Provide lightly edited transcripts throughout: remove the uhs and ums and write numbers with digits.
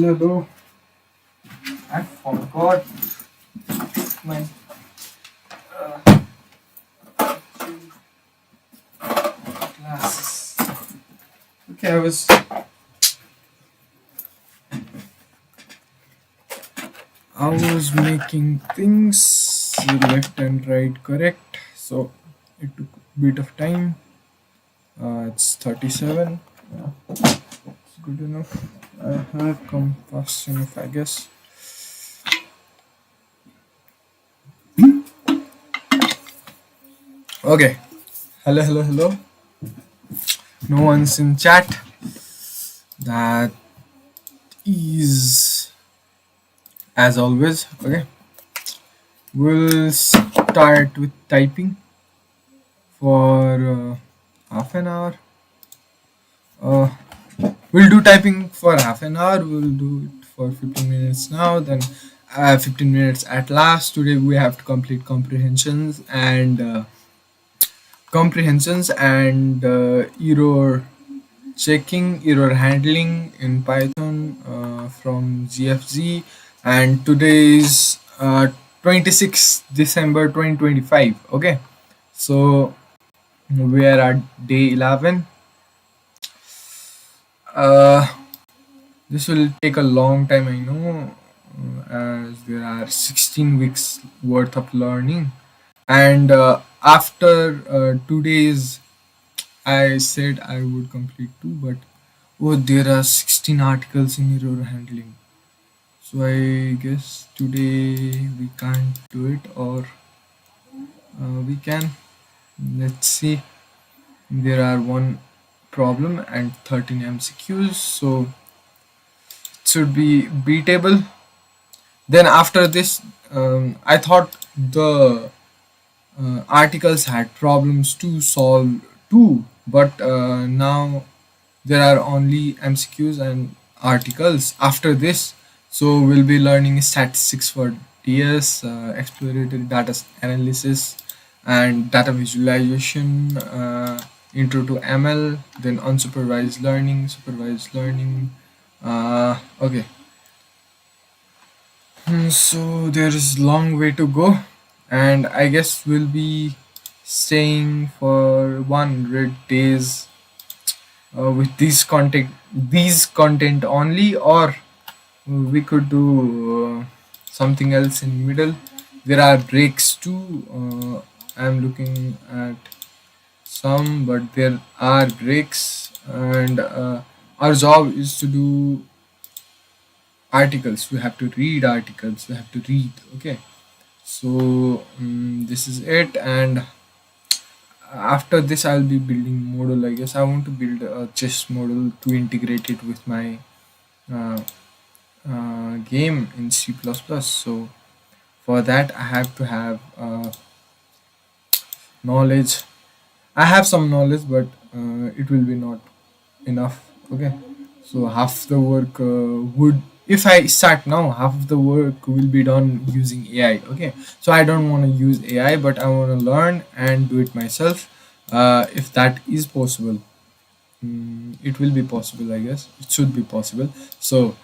Hello. I forgot my glasses. Okay, I was making things left and right correct, so it took a bit of time. It's 37. Yeah, it's good enough. I have come fast enough, I guess. Okay. Hello. No one's in chat. That is as always. Okay. We'll start with typing for half an hour. Uh, we'll do typing for half an hour. We'll do it for 15 minutes now. Then 15 minutes at last. Today we have to complete comprehensions and error checking, error handling in Python from GFZ. And today is 26th December 2025. Okay, so we are at day 11. Uh, this will take a long time, I know, as there are 16 weeks worth of learning. And after 2 days, I said I would complete two, but oh, there are 16 articles in error handling. So I guess today we can't do it, or we can. Let's see. There are one problem and 13 MCQs, so it should be beatable. Then after this, I thought the articles had problems to solve too, but now there are only MCQs and articles after this. So we'll be learning statistics for DS, exploratory data analysis, and data visualization, intro to ML, then unsupervised learning, supervised learning. Okay. So there is long way to go, and I guess we'll be staying for 100 days with these content only, or we could do something else in middle. There are breaks too. I'm looking at some, but there are breaks, and our job is to do articles. We have to read articles, we have to read. Okay, so this is it. And after this I'll be building model. I guess I want to build a chess model to integrate it with my uh, game in C++. So for that I have to have knowledge. I have some knowledge, but it will be not enough. Okay, so half the work would, if I start now, half of the work will be done using AI. Okay, so I don't want to use AI, but I want to learn and do it myself. If that is possible, it will be possible. I guess it should be possible. So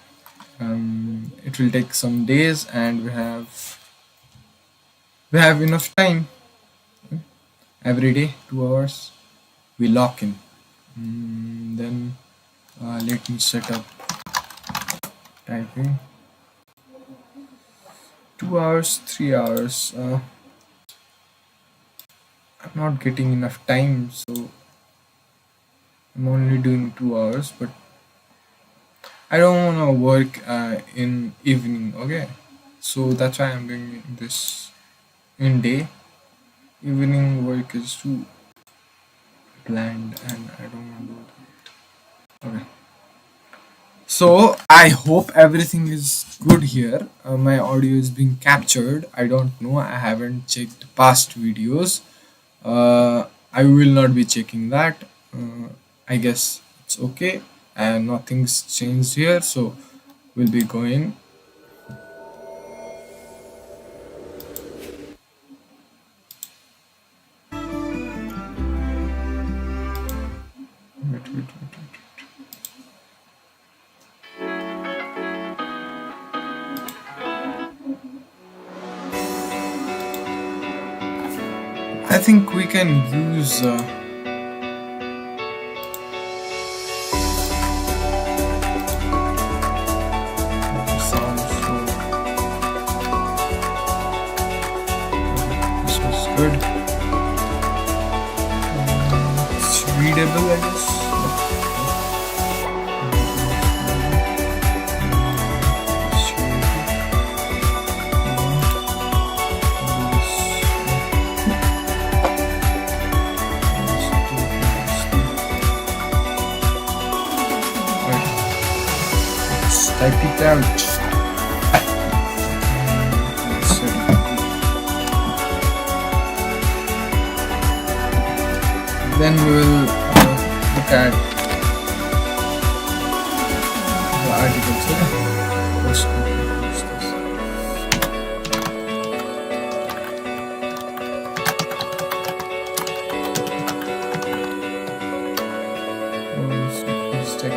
it will take some days, and we have enough time. Every day 2 hours we lock in. Then let me set up typing. 2 hours, 3 hours. I'm not getting enough time, so I'm only doing 2 hours. But I don't want to work in evening. Okay, so that's why I'm doing this in day. Evening work is too bland, and I don't want to do that. Okay. So I hope everything is good here. My audio is being captured. I don't know. I haven't checked past videos. I will not be checking that. I guess it's okay, and nothing's changed here. So we'll be going. Wait. I think we can use the sound. So this was good. It's readable, I guess. Type it out. Then we will look at the articles. Let's use this. Let's check.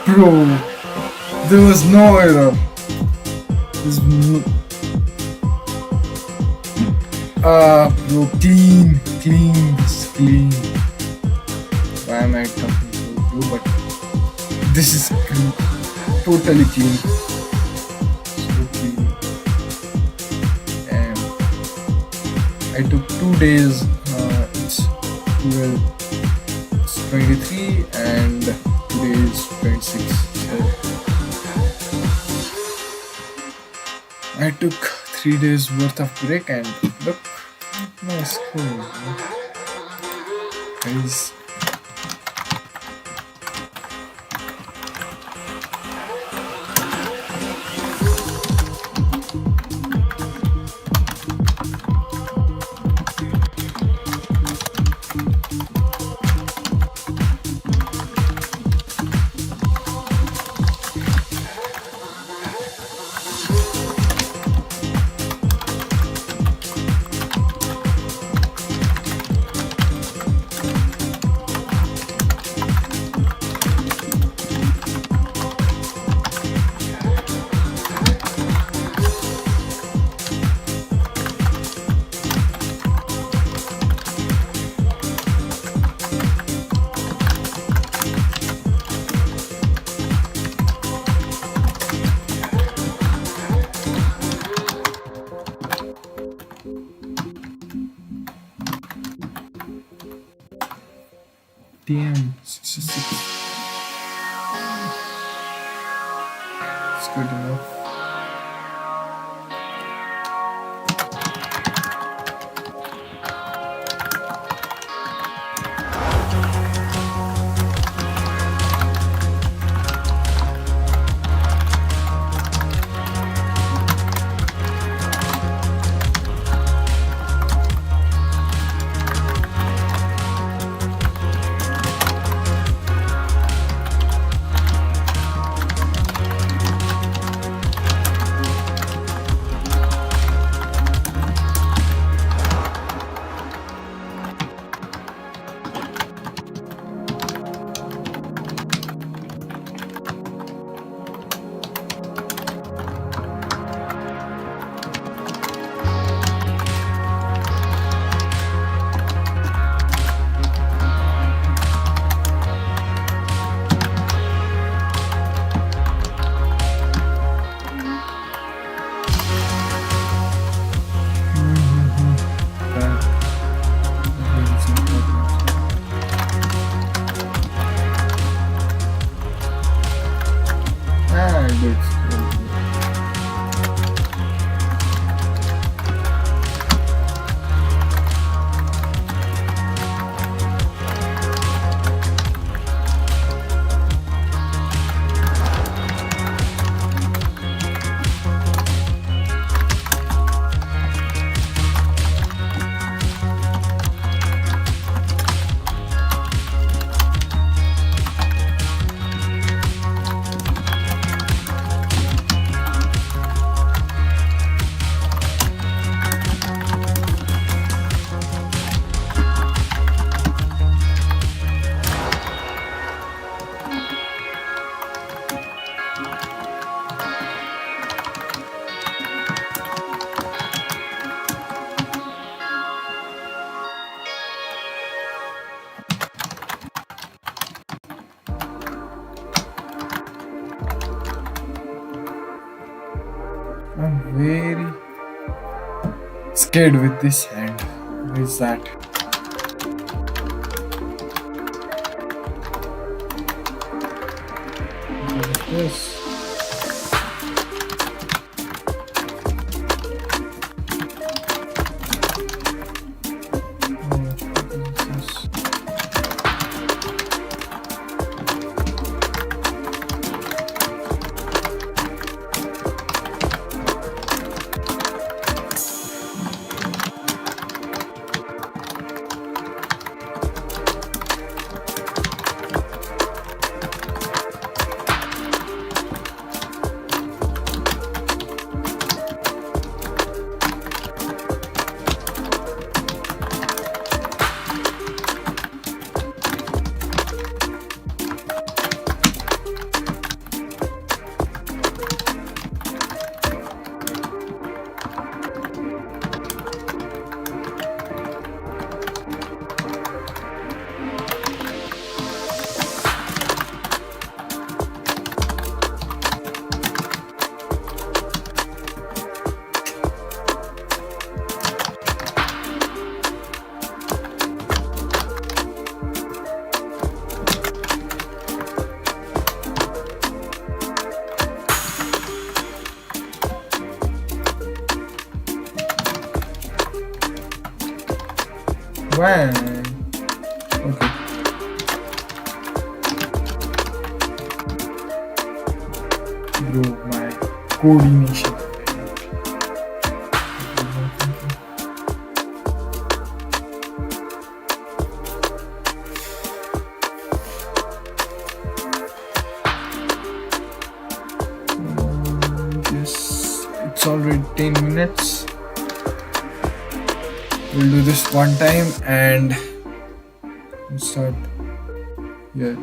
Bro, there was no error. Bro, clean. It's clean. Why am I talking to you? But this is clean. Totally clean. So clean. And I took 2 days. It's 23 and today is 26. So I took 3 days worth of break and look, nice cool. Guys. Damn, 66. It's good enough. kid with this hand. What is that? What is this? When? Okay. Bro, my coordination. Yes, it's already 10 minutes. We'll do this one time and start. Yeah,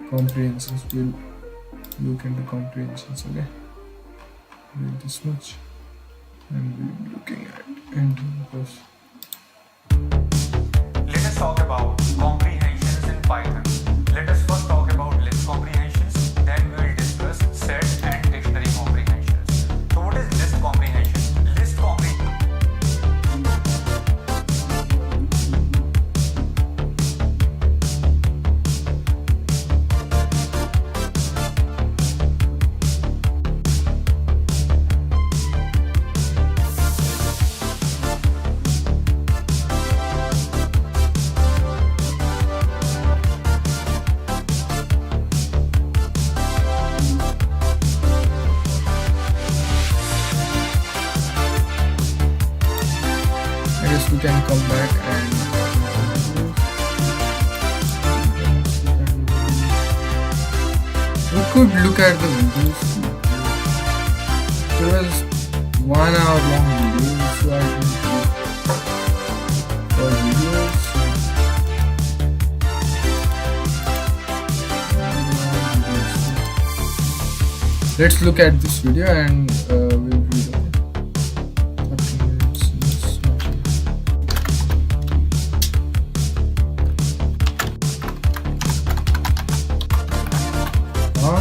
comprehensions. We'll look into comprehensions. Okay, doing this much, and we'll be looking at ending this. Let us talk about comprehensions in Python. Let us first talk about list comprehensions, then we will discuss set and dictionary comprehensions. So what is list comprehension? List comprehension. I guess we can come back and we could look at the videos. There was 1 hour long video, so I can look for videos. Let's look at this video and we'll read it. 30 minutes. Huh?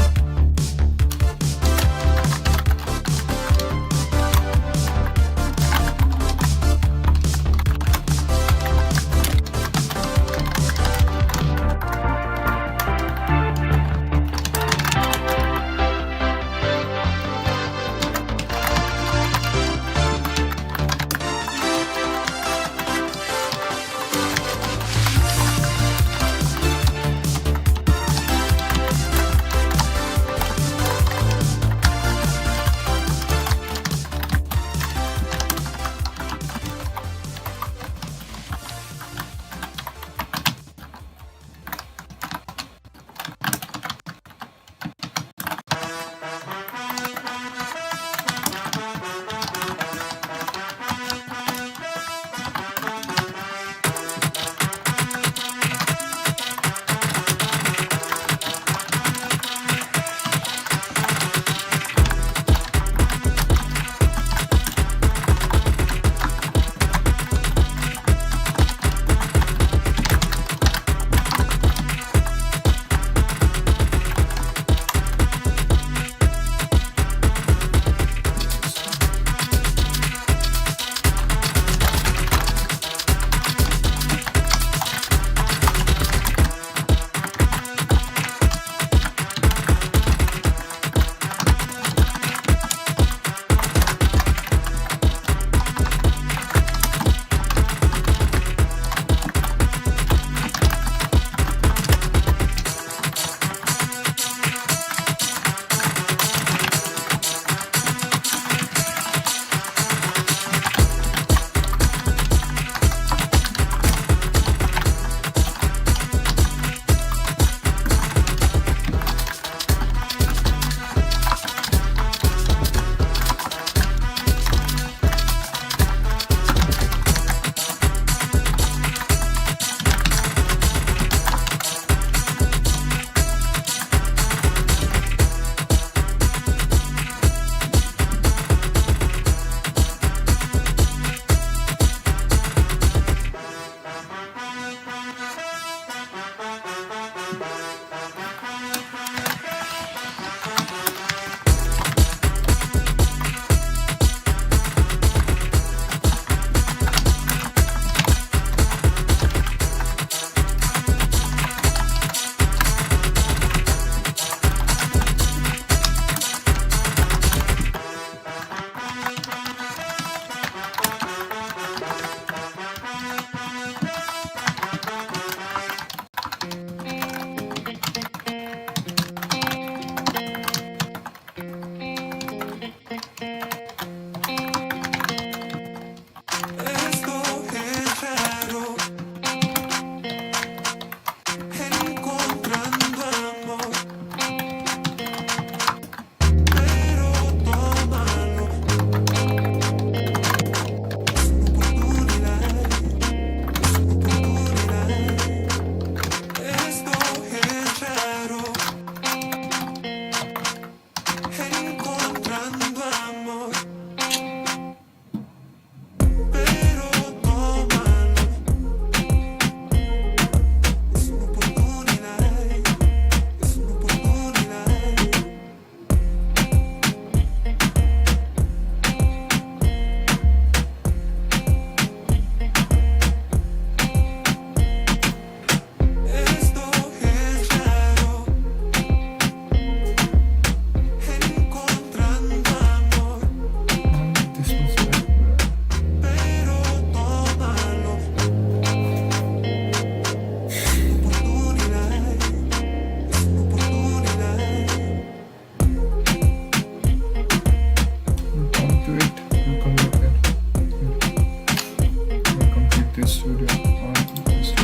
this video on this.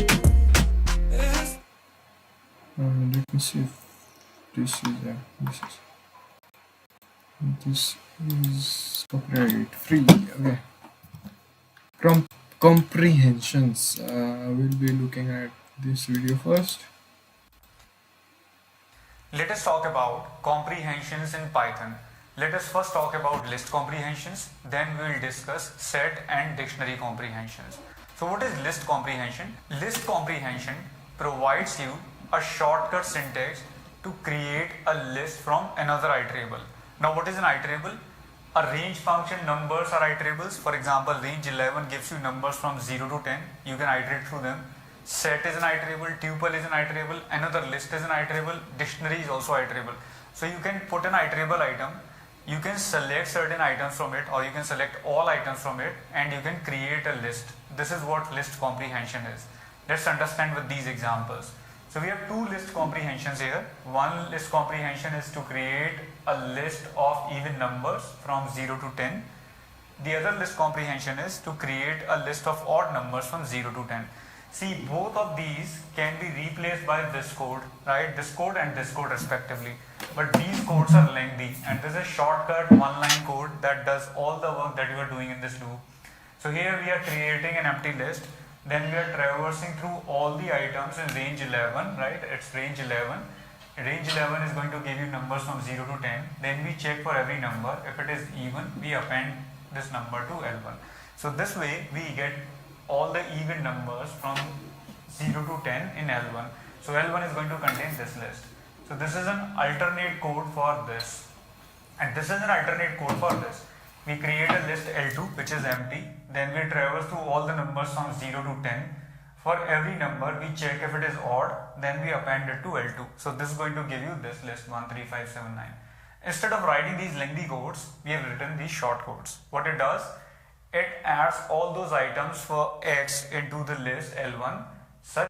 Let me see if this is copyright free. Okay. Comprehensions. We'll be looking at this video first. Let us talk about comprehensions in Python. Let us first talk about list comprehensions, then we will discuss set and dictionary comprehensions. So what is list comprehension? List comprehension provides you a shortcut syntax to create a list from another iterable. Now what is an iterable? A range function numbers are iterables. For example, range 11 gives you numbers from 0 to 10. You can iterate through them. Set is an iterable, tuple is an iterable, another list is an iterable, dictionary is also iterable. So you can put an iterable item, you can select certain items from it, or you can select all items from it, and you can create a list. This is what list comprehension is. Let's understand with these examples. So we have two list comprehensions here. One list comprehension is to create a list of even numbers from 0 to 10. The other list comprehension is to create a list of odd numbers from 0 to 10. See, both of these can be replaced by this code, right? This code and this code respectively. But these codes are lengthy, and this is a shortcut one-line code that does all the work that you are doing in this loop. So here we are creating an empty list. Then we are traversing through all the items in range 11, right? It's range 11. Range 11 is going to give you numbers from 0 to 10. Then we check for every number. If it is even, we append this number to L1. So this way we get all the even numbers from 0 to 10 in L1. So L1 is going to contain this list. So this is an alternate code for this. And this is an alternate code for this. We create a list L2 which is empty. Then we traverse through all the numbers from 0 to 10. For every number we check if it is odd, then we append it to L2. So this is going to give you this list 13579. Instead of writing these lengthy codes, we have written these short codes. What it does, it adds all those items for X into the list L1 such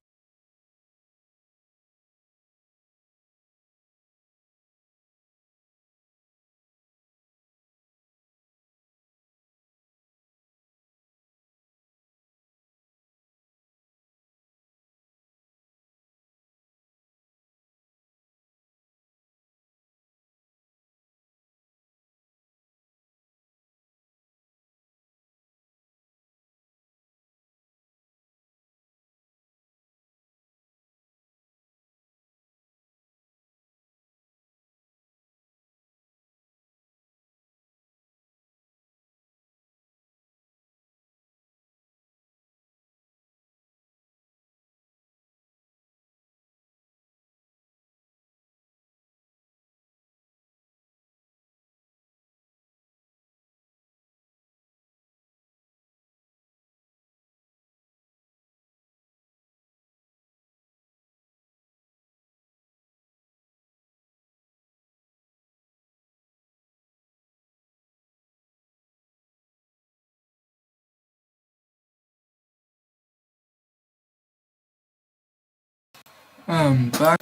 Back.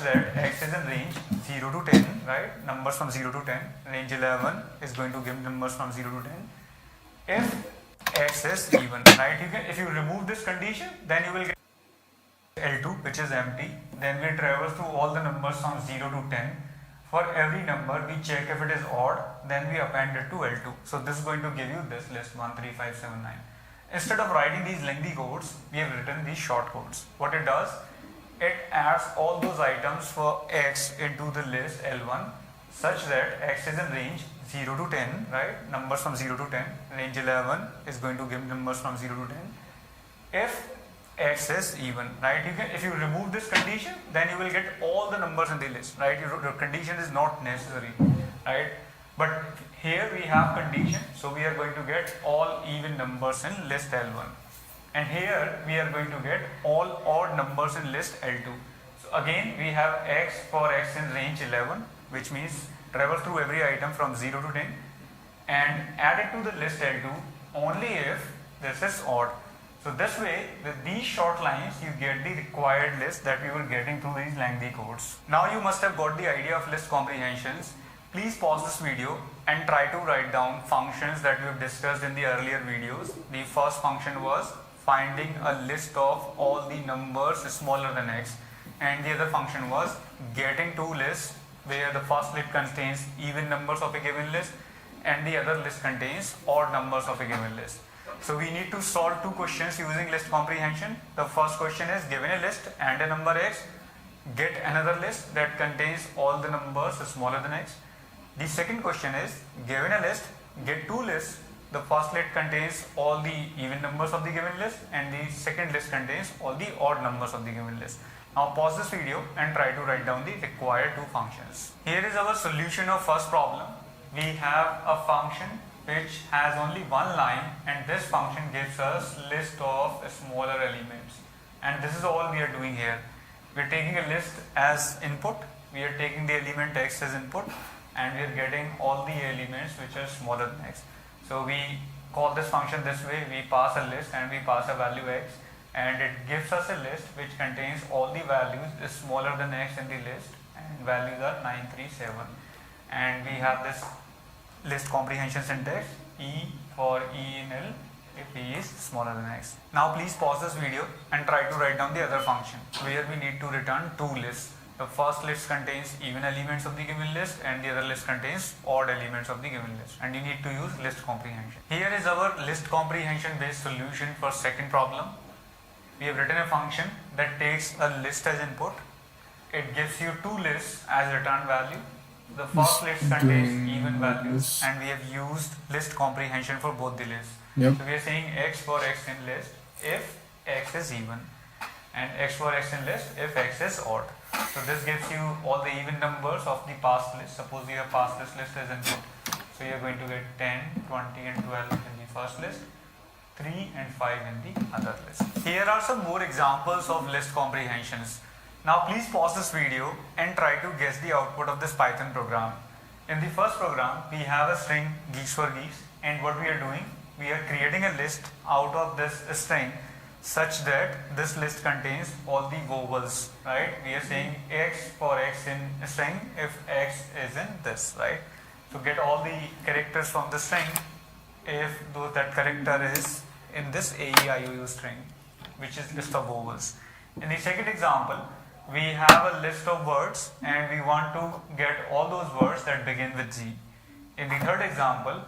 that X is in range 0 to 10, right? Numbers from 0 to 10. Range 11 is going to give numbers from 0 to 10. If X is even, right? If you remove this condition, then you will get L2 which is empty. Then we traverse through all the numbers from 0 to 10. For every number we check if it is odd, then we append it to L2. So this is going to give you this list 13579. Instead of writing these lengthy codes, we have written these short codes. What it does, it adds all those items for X into the list L1 such that X is in range 0 to 10, right? Numbers from 0 to 10. Range 11 is going to give numbers from 0 to 10. If X is even, right? If you remove this condition, then you will get all the numbers in the list, right? Your condition is not necessary, right? But here we have condition, so we are going to get all even numbers in list L1. And here we are going to get all odd numbers in list L2. So again we have X for X in range 11, which means traverse through every item from 0 to 10 and add it to the list L2 only if this is odd. So this way, with these short lines, you get the required list that we were getting through these lengthy codes. Now you must have got the idea of list comprehensions. Please pause this video and try to write down functions that we have discussed in the earlier videos. The first function was finding a list of all the numbers smaller than x, and the other function was getting two lists where the first list contains even numbers of a given list and the other list contains odd numbers of a given list. So we need to solve two questions using list comprehension. The first question is, given a list and a number x, get another list that contains all the numbers smaller than x. The second question is, given a list, get two lists. The first list contains all the even numbers of the given list and the second list contains all the odd numbers of the given list. Now pause this video and try to write down the required two functions. Here is our solution of first problem. We have a function which has only one line, and this function gives us list of smaller elements, and this is all we are doing here. We are taking a list as input, we are taking the element x as input, and we are getting all the elements which are smaller than x. So we call this function this way. We pass a list and we pass a value x, and it gives us a list which contains all the values smaller than x in the list, and values are 937, and we have this list comprehension syntax: E for E in L if E is smaller than x. Now please pause this video and try to write down the other function where we need to return two lists. The first list contains even elements of the given list and the other list contains odd elements of the given list, and you need to use list comprehension. Here is our list comprehension based solution for second problem. We have written a function that takes a list as input. It gives you two lists as return value. The first list contains even values, and we have used list comprehension for both the lists. Yep. So we are saying x for x in list if x is even, and x for x in list if x is odd. So this gives you all the even numbers of the past list. Suppose you have passed this list as input. So you are going to get 10, 20 and 12 in the first list, 3 and 5 in the other list. Here are some more examples of list comprehensions. Now please pause this video and try to guess the output of this Python program. In the first program, we have a string GeeksForGeeks, and what we are doing, we are creating a list out of this string such that this list contains all the vowels, right? We are saying x for x in string if x is in this, right? So get all the characters from the string if that character is in this AEIOU string, which is list of vowels. In the second example, we have a list of words and we want to get all those words that begin with G. In the third example,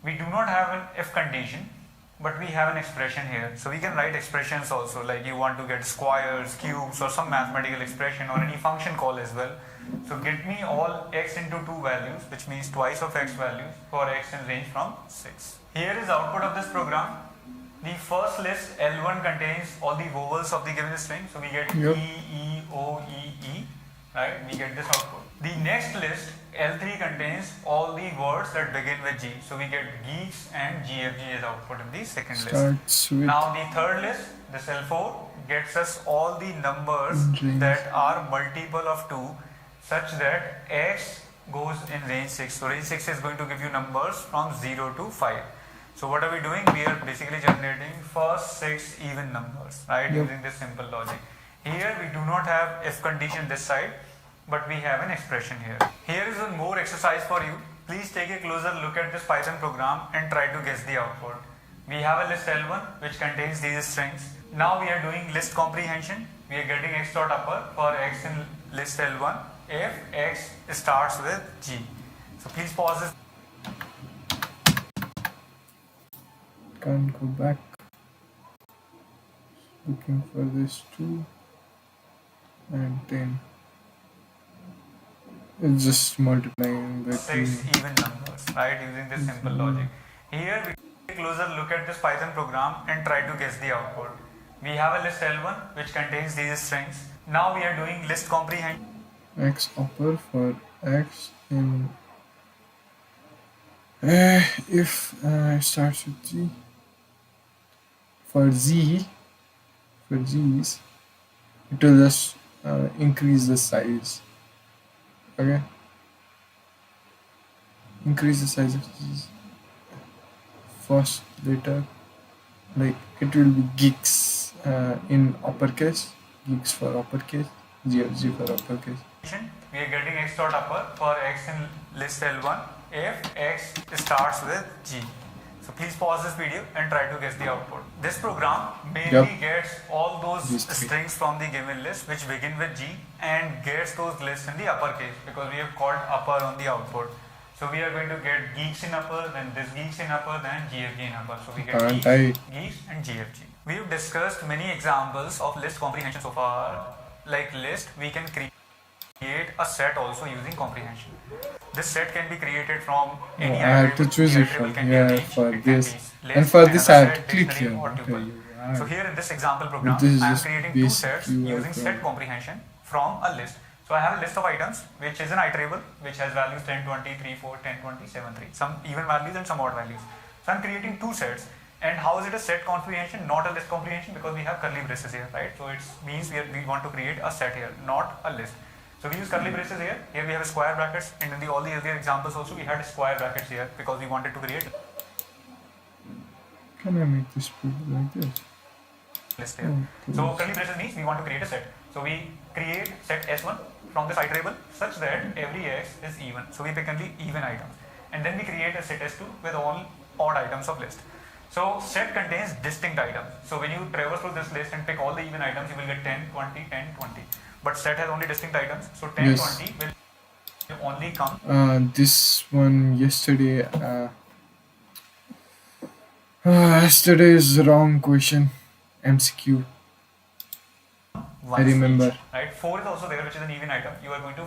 we do not have an if condition, but we have an expression here. So we can write expressions also, like you want to get squares, cubes, or some mathematical expression or any function call as well. So get me all x into two values, which means twice of x values for x in range from 6. Here is output of this program. The first list L1 contains all the vowels of the given string. So we get Yep. E, E, O, E, E, right? We get this output. The next list L3 contains all the words that begin with G. So we get geeks and GFG as output in the second list. Starts with Now the third list, this L4, gets us all the numbers range. that are multiple of 2 such that x goes in range 6. So range 6 is going to give you numbers from 0 to 5. So what are we doing? We are basically generating first 6 even numbers, right? Yep. Using this simple logic. Here we do not have if condition this side, but we have an expression here. Here is one more exercise for you. Please take a closer look at this Python program and try to guess the output. We have a list L1 which contains these strings. Now we are doing list comprehension. We are getting x dot upper for x in list L1 if x starts with G. So please pause this. Can't go back. Looking for this 2 and 10. It's just multiplying by 2. 6 even numbers, right? Using this simple logic. Here we take a closer look at this Python program and try to guess the output. We have a list L1 which contains these strings. Now we are doing list comprehension. X upper for x in if starts with G. For Z's, it will just increase the size. Okay, increase the size of Z's. First letter, like it will be geeks in uppercase, geeks for uppercase. GFG for uppercase. We are getting x dot upper for x in list L1 if x starts with G. So please pause this video and try to guess the output. This program mainly gets all those strings from the given list which begin with G and gets those lists in the uppercase because we have called upper on the output. So we are going to get geeks in upper, then this geeks in upper, then GFG in upper. So we get geeks and GFG. We have discussed many examples of list comprehension so far. Like list, we can create a set also using comprehension. This set can be created from any I have to choose it from here for this. And for this I have to click here. So here in this example program, I am creating two sets using set comprehension from a list. So I have a list of items which is an iterable which has values 10, 20, 3, 4, 10, 20, 7, 3. Some even values and some odd values. So I am creating two sets. And how is it a set comprehension, not a list comprehension? Because we have curly braces here, right? So it means we want to create a set here, not a list. So we use curly braces here. Here we have square brackets, and in all the earlier examples also we had square brackets here because we wanted to create. Can I make this like this? List here. So curly braces means we want to create a set. So we create set S1 from this iterable such that every x is even. So we pick only even items, and then we create a set S2 with all odd items of list. So set contains distinct items. So when you traverse through this list and pick all the even items, you will get 10, 20, 10, 20. But set has only distinct items. So 10, 20 will only come. This one yesterday. Yesterday's wrong question. MCQ. I remember. Each, right? 4 is also there, which is an even item. You are going to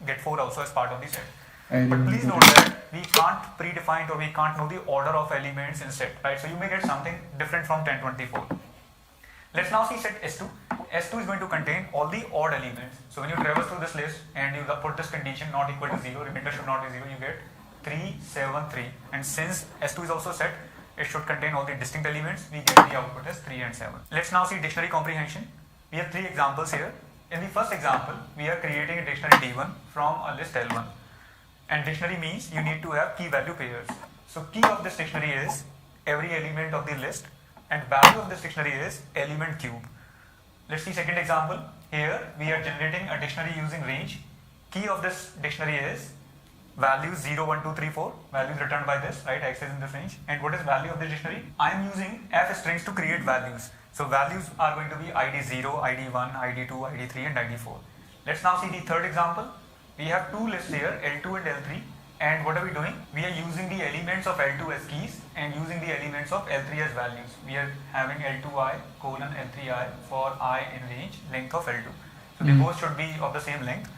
get 4 also as part of the set. But please note that we can't predefine or we can't know the order of elements in set, right? So you may get something different from 1024. Let's now see set S2. S2 is going to contain all the odd elements. So when you traverse through this list and you put this condition not equal to 0, remainder should not be 0, you get 3, 7, 3. And since S2 is also set, it should contain all the distinct elements. We get the output as 3 and 7. Let's now see dictionary comprehension. We have 3 examples here. In the first example, we are creating a dictionary D1 from a list L1. And dictionary means you need to have key value pairs. So key of this dictionary is every element of the list and value of this dictionary is element cube. Let's see second example. Here we are generating a dictionary using range. Key of this dictionary is values 0, 1, 2, 3, 4. Values returned by this, right? X is in this range. And what is value of the dictionary? I am using F strings to create values. So values are going to be ID 0, ID 1, ID 2, ID 3 and ID 4. Let's now see the third example. We have two lists here, L2 and L3, and what are we doing? We are using the elements of L2 as keys and using the elements of L3 as values. We are having L2i colon L3i for I in range length of L2. So they both should be of the same length.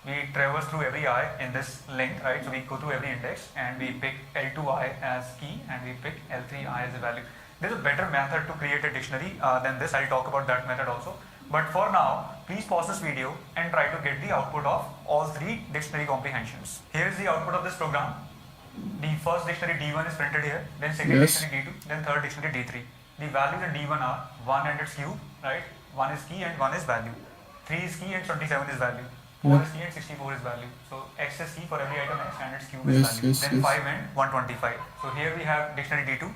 We traverse through every I in this length, right? So we go through every index and we pick L2i as key and we pick L3i as a value. There's a better method to create a dictionary than this. I'll talk about that method also. But for now, please pause this video and try to get the output of all 3 dictionary comprehensions. Here is the output of this program. The first dictionary D1 is printed here, then second dictionary D2, then third dictionary D3. The values in D1 are 1 and its cube, right? 1 is key and 1 is value. 3 is key and 27 is value. 4 is key and 64 is value. So X is key for every item X and its cube is value. Then 5 and 125. So here we have dictionary D2.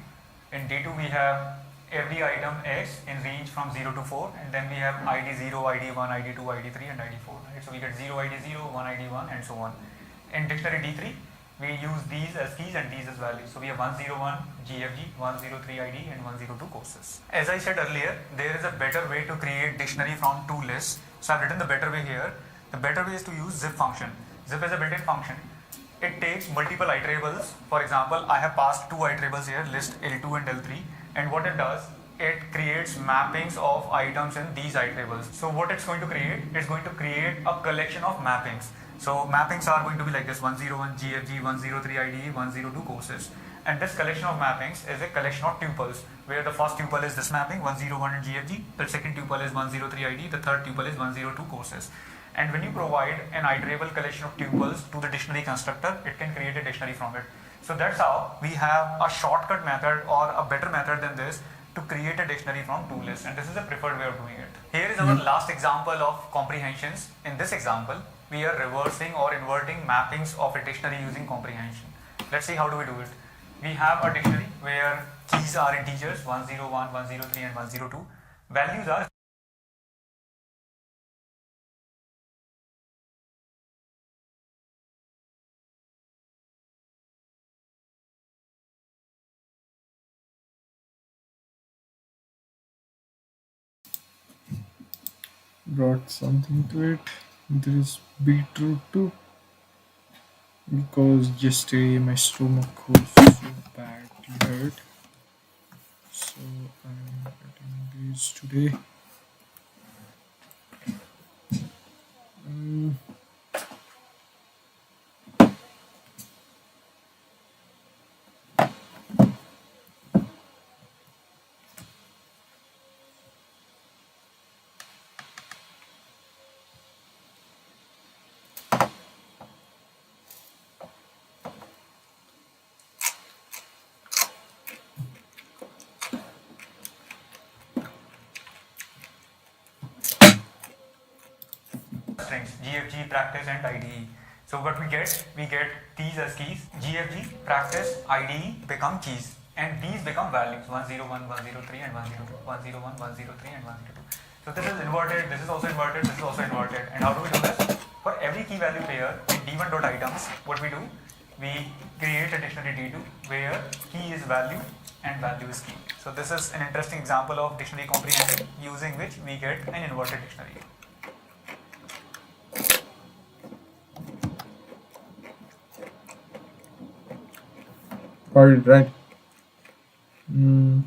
In D2 we have every item X in range from 0 to 4 and then we have ID 0, ID 1, ID 2, ID 3 and ID 4. Right? So we get 0 ID 0, 1 ID 1 and so on. In dictionary D3 we use these as keys and these as values. So we have 101 GFG, 103 ID and 102 courses. As I said earlier, there is a better way to create dictionary from 2 lists. So I've written the better way here. The better way is to use zip function. Zip is a built-in function. It takes multiple iterables. For example, I have passed 2 iterables here, list L2 and L3. And what it does, it creates mappings of items in these iterables. So what it's going to create, it's going to create a collection of mappings. So mappings are going to be like this: 101 GFG, 103 IDE, 102 courses. And this collection of mappings is a collection of tuples, where the first tuple is this mapping, 101 in GFG, the second tuple is 103 ID, the third tuple is 102 courses. And when you provide an iterable collection of tuples to the dictionary constructor, it can create a dictionary from it. So that's how we have a shortcut method or a better method than this to create a dictionary from 2 lists, and this is the preferred way of doing it. Here is our last example of comprehensions. In this example, we are reversing or inverting mappings of a dictionary using comprehension. Let's see how do we do it. We have a dictionary where keys are integers 101, 103 and 102. Values are brought something to it. There is beetroot too, because yesterday my stomach was so badly hurt. So I'm getting these today. Mm, strings GFG, practice, and IDE. So what we get these as keys. GFG, practice, IDE become keys, and these become values 101, 103, and 102. 101, 103, and 102. So this is inverted. This is also inverted. This is also inverted. And how do we do this? For every key value pair in d1.items, what we do? We create a dictionary d2 where key is value and value is key. So this is an interesting example of dictionary comprehension using which we get an inverted dictionary. got it right. Mm,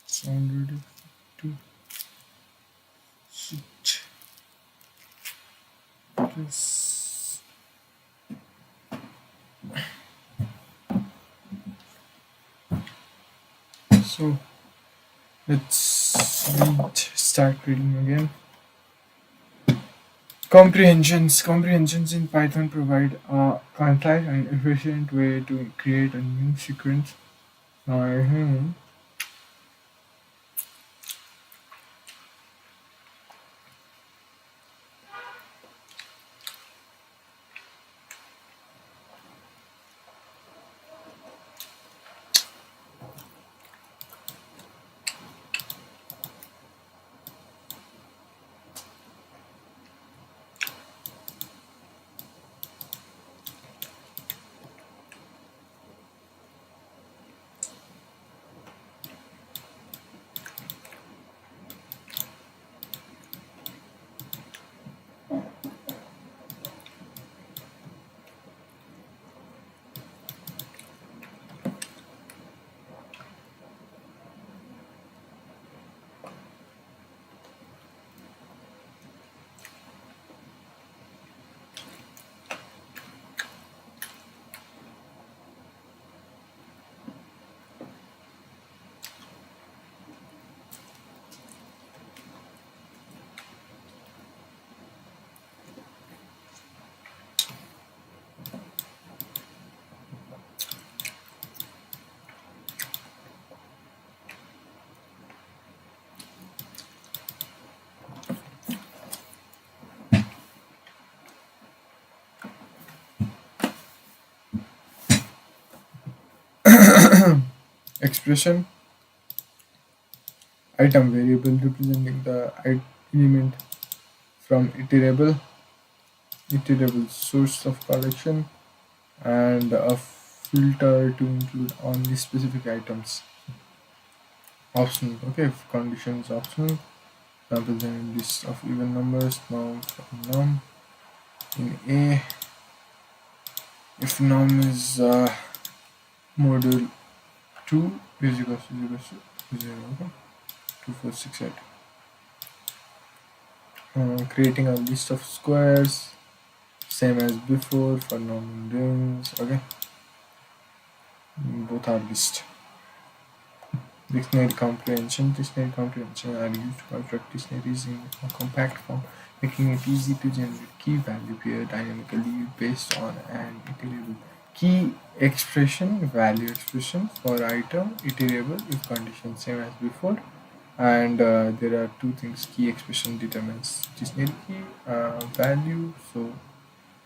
Sound ready to switch this. So start reading again. Comprehensions in Python provide a concise and efficient way to create a new sequence. Mhm. Expression item variable representing the element from iterable source of collection, and a filter to include only specific items. Optional. Okay, if condition is optional, represent list of even numbers, norm from num. In A, if num is module 2 is equals to 0. Okay, 2, 4, 6, 8. Creating a list of squares, same as before for num rings. Okay, both are list. Dictionary comprehension are used to construct dictionaries in a compact form, making it easy to generate key value pair dynamically based on an iterable key expression, value expression for item, iterable if condition same as before. And there are two things: key expression determines dictionary key value, so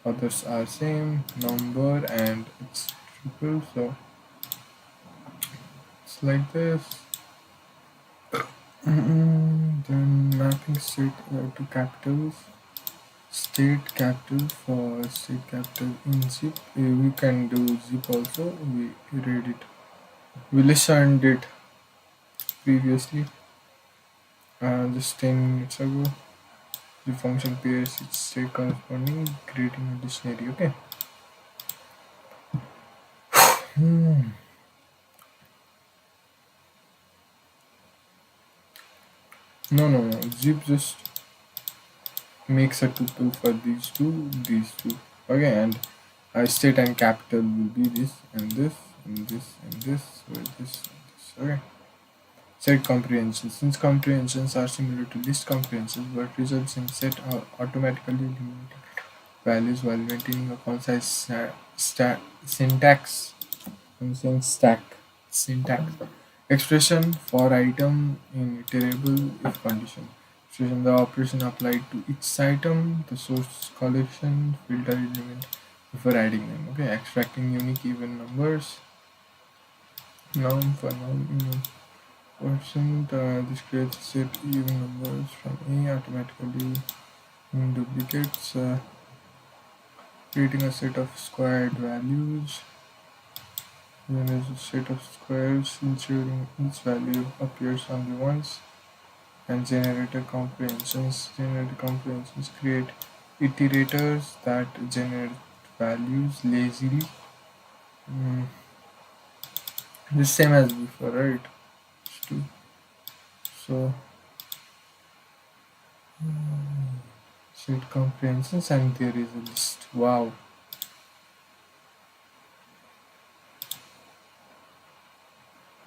others are same number and it's triple, so it's like this. Then mapping state to capitals, state capital for state capital in zip. We can do zip also. We read it. We listened it previously, just 10 minutes ago. The function pairs its state corresponding, creating a dictionary. Okay. Hmm. No, no, no. Zip just makes a tuple for these two. Okay, and state and capital will be this and this and this and this, or this and this. Okay. Set comprehensions. Since comprehensions are similar to list comprehensions, but results in set are automatically eliminated values while maintaining a concise syntax. I'm saying stack syntax. Expression for item in iterable if condition. Expression the operation applied to each item, the source collection, filter element before adding them. Okay, extracting unique even numbers. Noun for noun percent. This creates a set even numbers from A automatically in duplicates, creating a set of squared values. Then there's a set of squares ensuring each value appears only once. And generator comprehensions. Generator comprehensions create iterators that generate values lazily. Mm, the same as before, right? So set comprehensions and there is a list. Wow.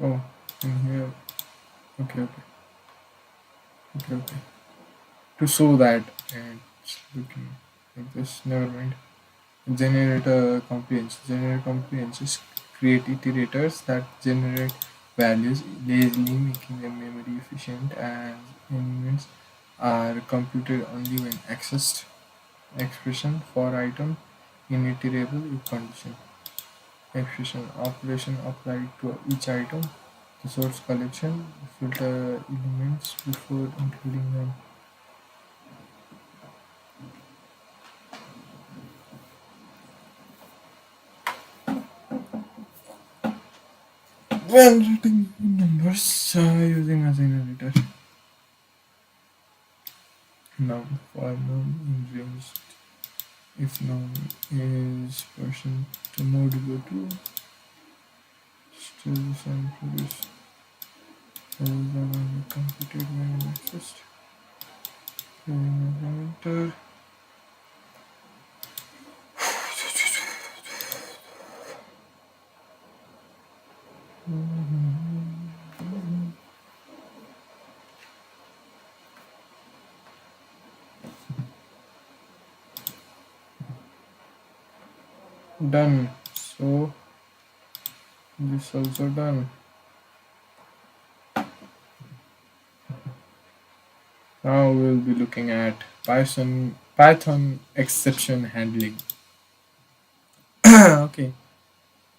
Oh, in here. Okay, okay, okay, okay. To show that and it's looking like this. Never mind. Generator comprehensions. Generator comprehensions create iterators that generate values lazily, making them memory efficient as elements are computed only when accessed. Expression for item in iterable if condition. Expression operation applied to each item. The source collection filter elements before including them. When writing numbers using a generator. Noun for noun in range if noun is person to modulo to still the same produce as the one computed when accessed. Enter. Done. So this also done. Now we'll be looking at Python exception handling. Okay,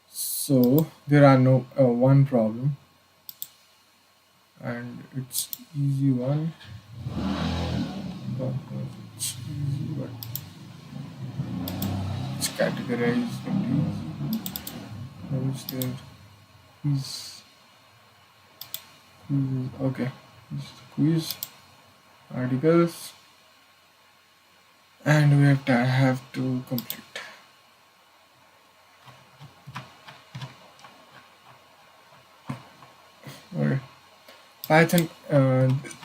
so there are no one problem, and it's easy one. But it's easy, but it's categorized into easy. How is there? Quiz, quiz. Okay, this is the quiz articles, and we have to complete. Okay. Python.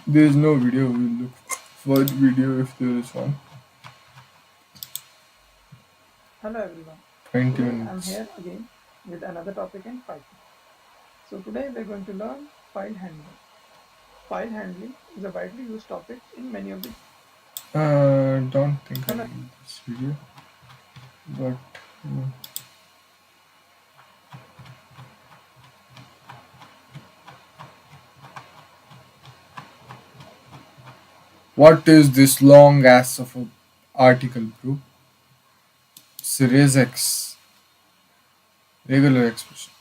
There is no video. We'll look for the video if there is one. Hello everyone. 20 Today I'm minutes. here again with another topic in Python. So today we're going to learn file handling. File handling is a widely used topic in many of the Don't think I Hello. need this video, but uh, What is this long ass of a article, bro? Series X, regular expression,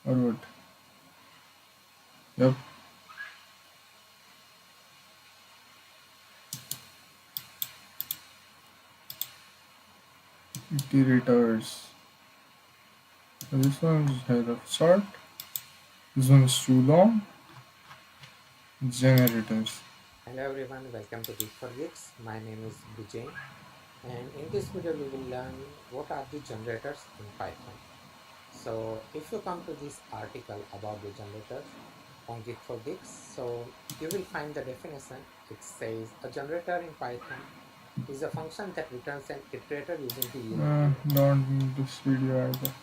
or what? Yep, iterators. So this one is head of short. This one is too long. Generators. Hello everyone, welcome to GeeksForGeeks. My name is Vijay, and in this video we will learn what are the generators in Python. So if you come to this article about the generators on Geek4Geeks, so you will find the definition. It says a generator in Python is a function that returns an iterator using the unit. Don't need this video either.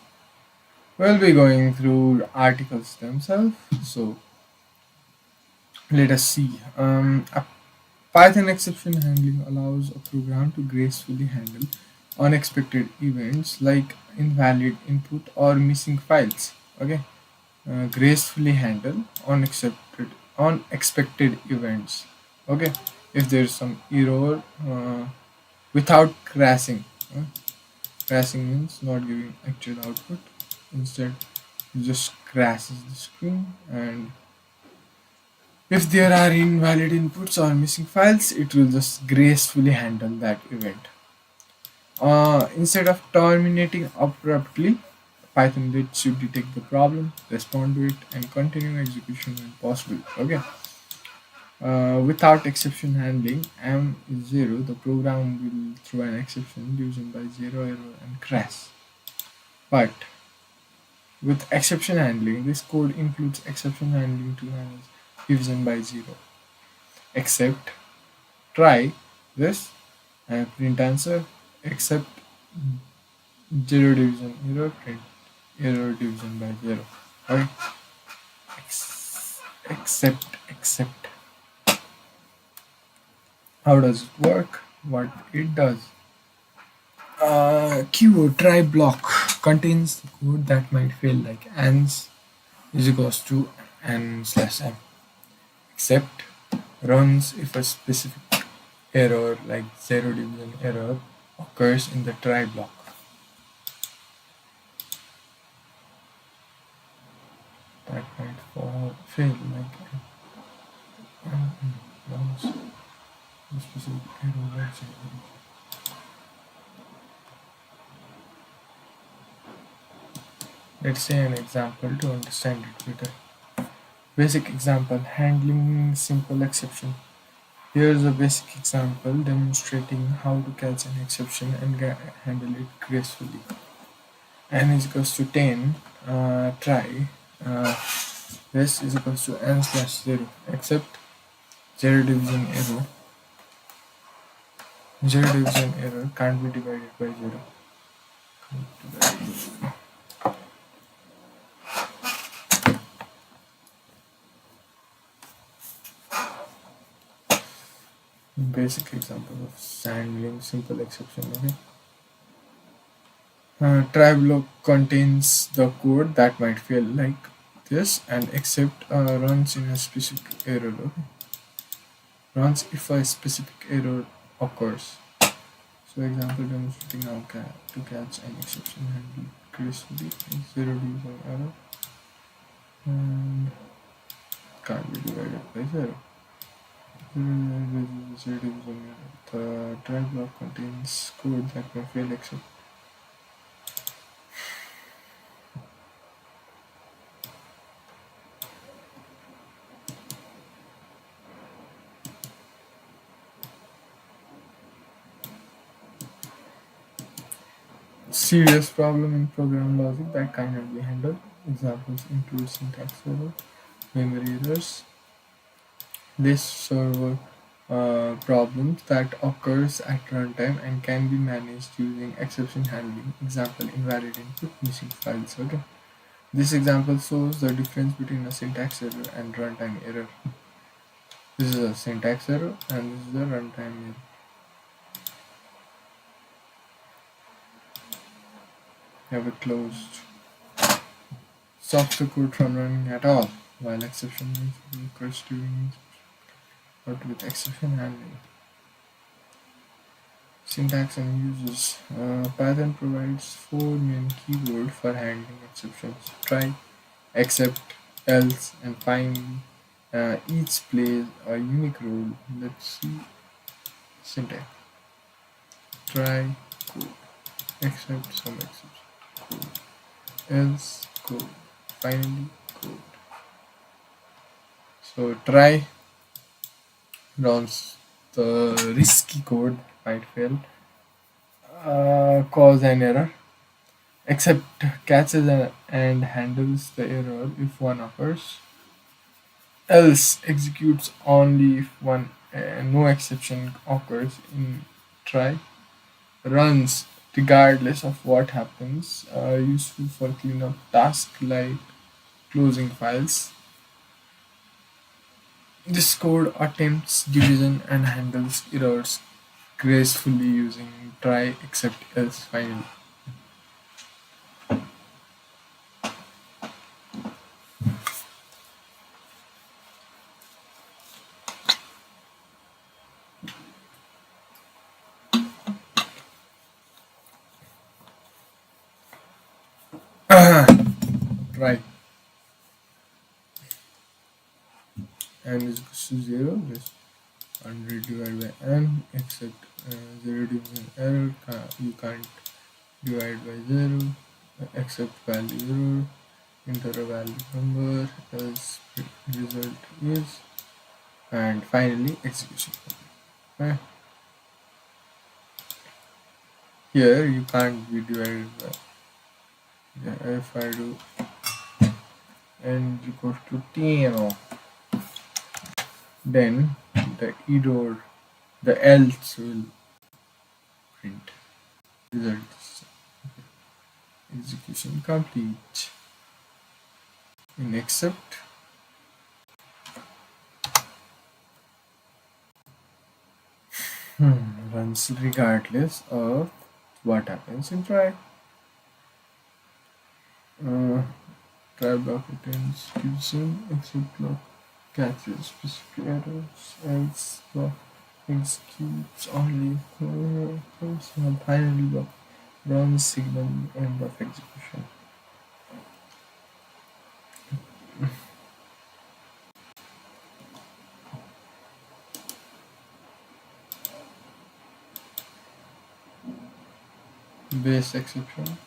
We'll be going through articles themselves. So let us see. A Python exception handling allows a program to gracefully handle unexpected events like invalid input or missing files. Okay, gracefully handle unexpected events. Okay, if there's some error without crashing. Crashing means not giving actual output. Instead, it just crashes the screen, and if there are invalid inputs or missing files, it will just gracefully handle that event. Instead of terminating abruptly, Python lets you detect the problem, respond to it, and continue execution when possible. Okay. Without exception handling, M is 0, the program will throw an exception using by 0 error and crash. But with exception handling, this code includes exception handling to manage division by 0. Except, try this, and print answer, except 0 division error, print error division by 0. Okay. Except. How does it work? What it does. Keyword try block contains the code that might fail, like ans is equals to n slash m. Except runs if a specific error like 0 division error occurs in the try block. That might fail, like runs a specific error like 0. Let's say an example to understand it better. Basic example, handling simple exception. Here's a basic example demonstrating how to catch an exception and handle it gracefully. N is equals to 10, try, this is equals to n slash 0, except 0 division error. 0 division error can't be divided by 0. Basic example of handling simple exception. Okay. Try block contains the code that might fail, like this, and except runs in a specific error. Okay. Runs if a specific error occurs. So example demonstrating how to catch an exception handle gracefully is 0 division error and can't be divided by 0. 0 division error. The try block contains code that may fail except serious problem in program logic that cannot be handled. Examples include syntax error, memory errors. This server problems that occurs at runtime and can be managed using exception handling. Example, invalid input, missing files. Okay. This example shows the difference between a syntax error and runtime error. This is a syntax error and this is the runtime error. Have it closed. Stops the code from running at all while exception occurs during. but with exception handling. Syntax and uses. Python provides four main keywords for handling exceptions: try, except, else, and finally. Each plays a unique role. Let's see syntax. Try code, except some exception code, else code, finally code. So try runs the risky code might fail, cause an error, except catches and handles the error if one occurs, else executes only if one no exception occurs in try, runs regardless of what happens, useful for cleanup tasks like closing files. This code attempts division and handles errors gracefully using try except else finally. Try and is equals to 0, just 100 divided by n, except 0 division error, you can't divide by 0, except value error, enter a value number, else result is, and finally execution. Okay. Here you can't be divided by, yeah, if I do n is equals to 10, then the error, the else will print results. Execution complete. In except, runs regardless of what happens in try. Uh, Try block returns gives in, except block catches specific errors, else block executes only else, and finally block runs signal end of execution. Base exception.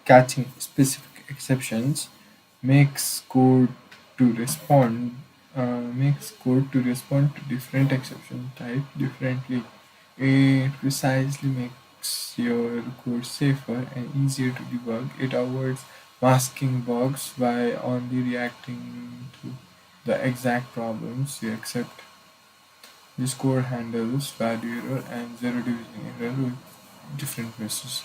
catching specific exceptions makes code to respond to different exception type differently. It precisely makes your code safer and easier to debug. It avoids masking bugs by only reacting to the exact problems you accept. This code handles value error and zero division error with different meshes.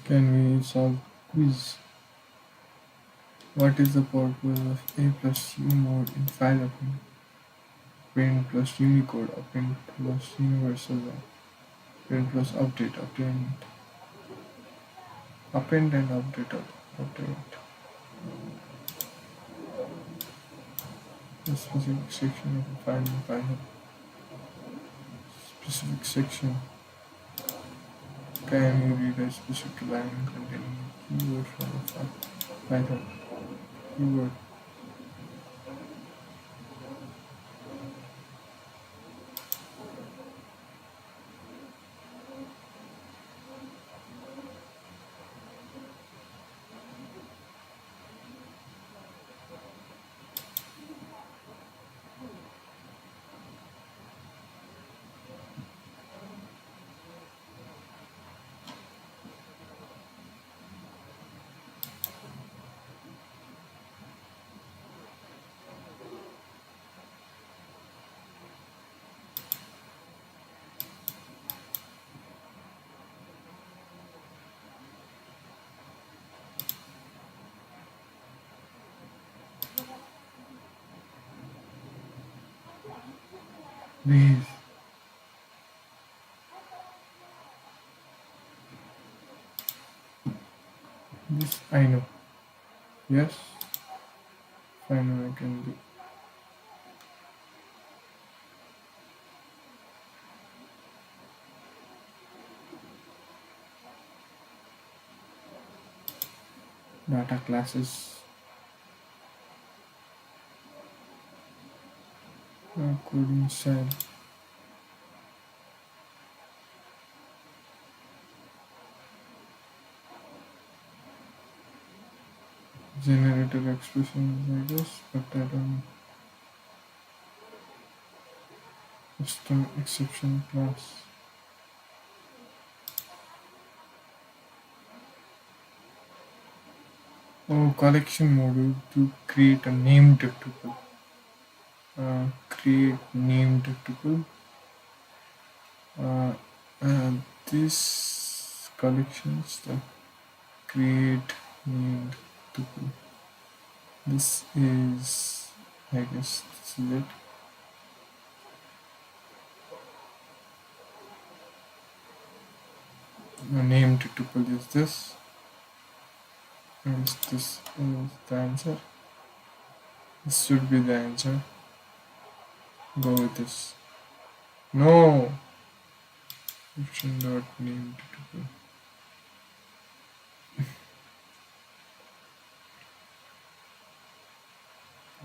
Can we solve quiz? What is the purpose of A plus U mode in file append plus Unicode append plus universal append plus append and update the specific section of a file in Python. Specific section. Can you read a specific line containing a keyword from a file? Python keyword. Please. This I know. Yes. I know I can do. Data classes. Coding style. Generator expressions, I guess, but I don't. Custom exception class. Oh, collection module to create a named tuple. Create named tuple. Uh, this collections the create named tuple. This is, I guess, this is it. The named tuple is this. And this is the answer. This should be the answer. Go with this. No! Function dot named tuple.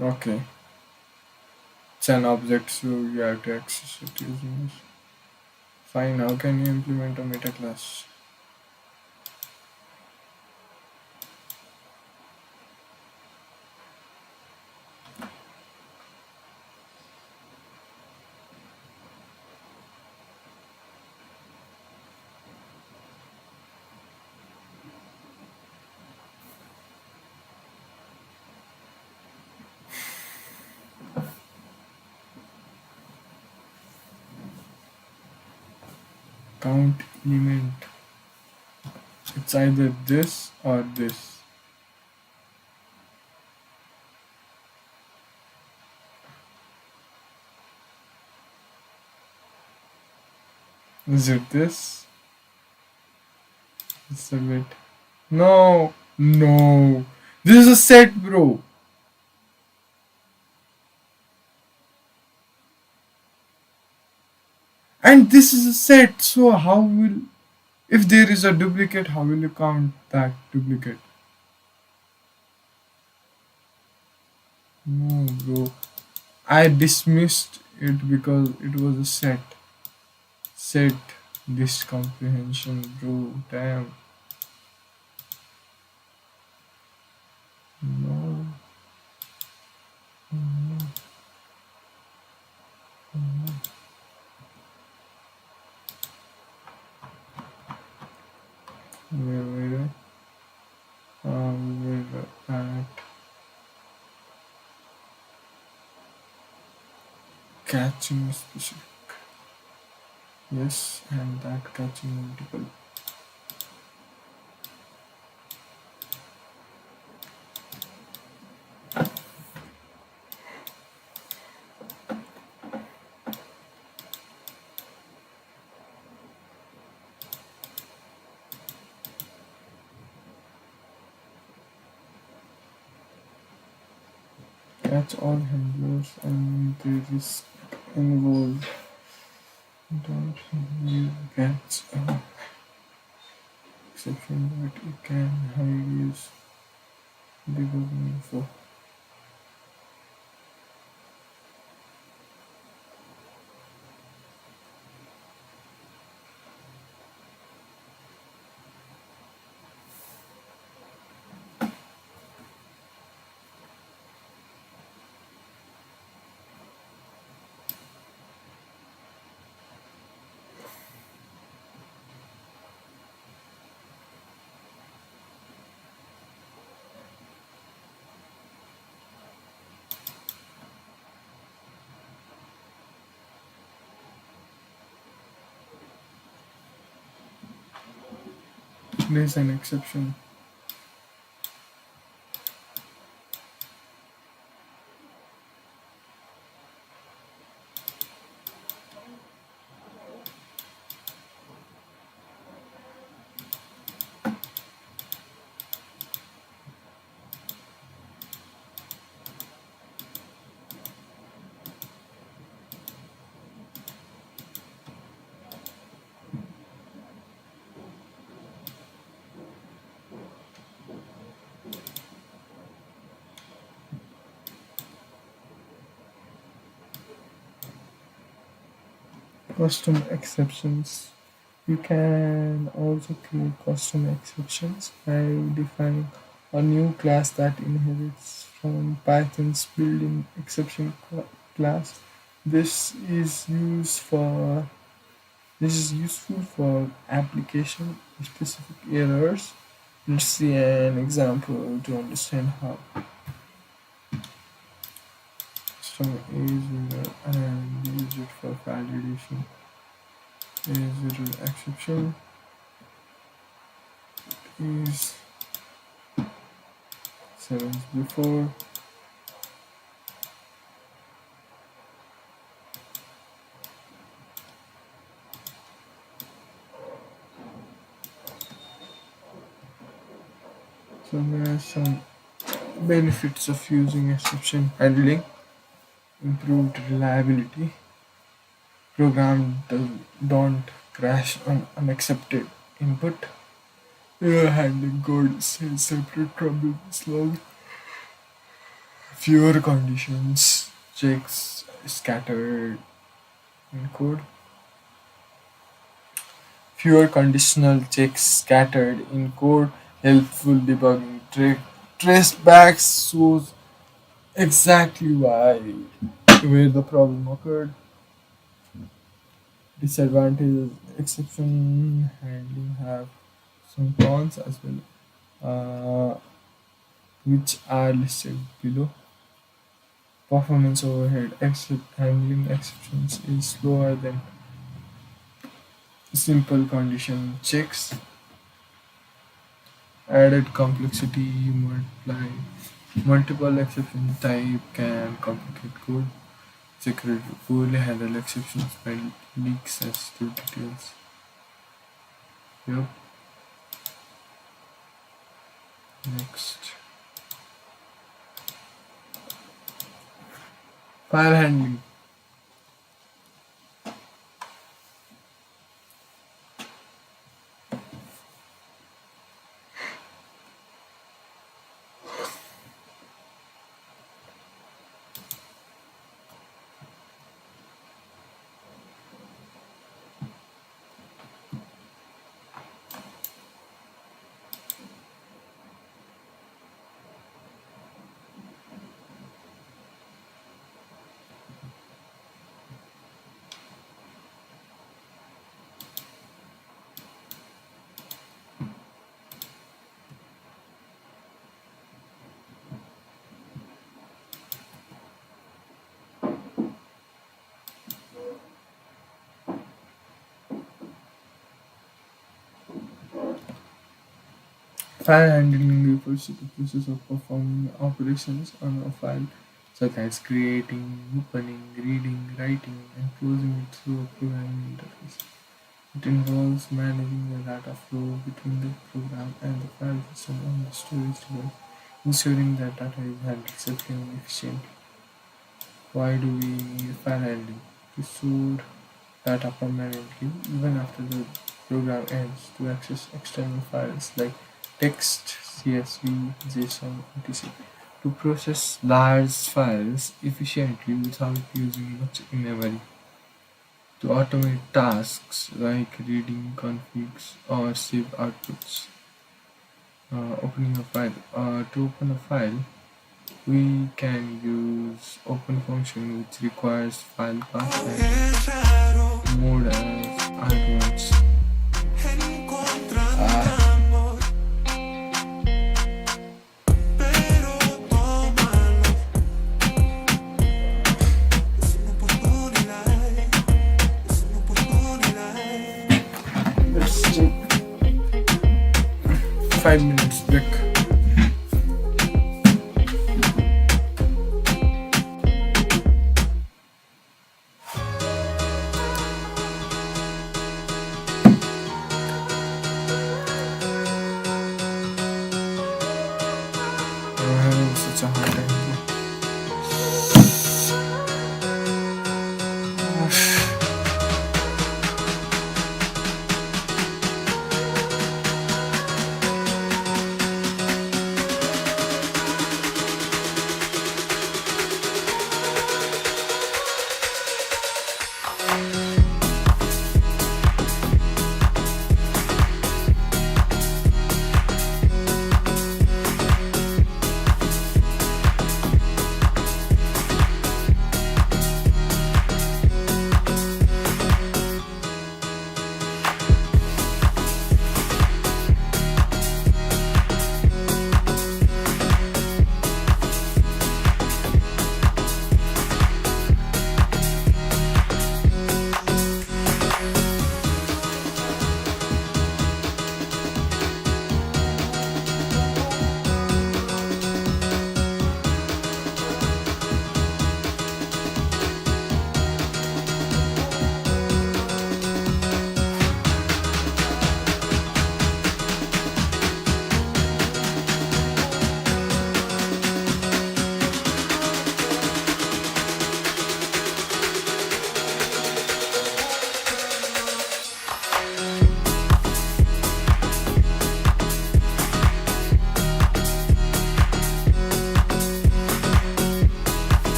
Okay. It's an object, so you have to access it using this. Fine, how can you implement a meta class? Count element. It's either this or this. Is it this? It's a bit. No, no. This is a set, bro. And this is a set, so how will. If there is a duplicate, how will you count that duplicate? No, bro. I dismissed it because it was a set. Set this comprehension, bro. Damn. No. Where we're at catching specific. Yes, and that catching multiple. Catch all handlers and the risk involved. Don't you catch exception that you can hide use debugging info. There's an exception. Custom exceptions. You can also create custom exceptions by defining a new class that inherits from Python's built-in exception class. This is used for this is useful for application specific errors. Let's see an example to understand how. So is and use it for validation. Is it an exception? Is 7 before. So there are some benefits of using exception handling: improved reliability. Programs don't crash on unaccepted input. Handling code says separate trouble logs. Fewer conditions checks scattered in code. Fewer conditional checks scattered in code. Helpful debugging trick. Traceback shows exactly where the problem occurred. Disadvantages: exception handling have some cons as well, which are listed below. Performance overhead: handling exceptions is slower than simple condition checks. Added complexity: multiple exception type can complicate code. Security: poorly handled exceptions might leak sensitive details. Yep. Next, file handling. File handling refers to the process of performing operations on a file, such as creating, opening, reading, writing, and closing it through a programming interface. It involves managing the data flow between the program and the file system on the storage device, ensuring that data is handled safely and efficiently. Why do we need file handling? To store data permanently, even after the program ends, to access external files like text, CSV, JSON, etc. To process large files efficiently without using much memory. To automate tasks like reading configs or save outputs. Opening a file. To open a file, we can use open function, which requires file path and mode as arguments. Let's take 5 minutes break. I'm having such a hard time.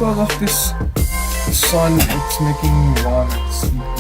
because of this sun, it's making me warm and sleepy.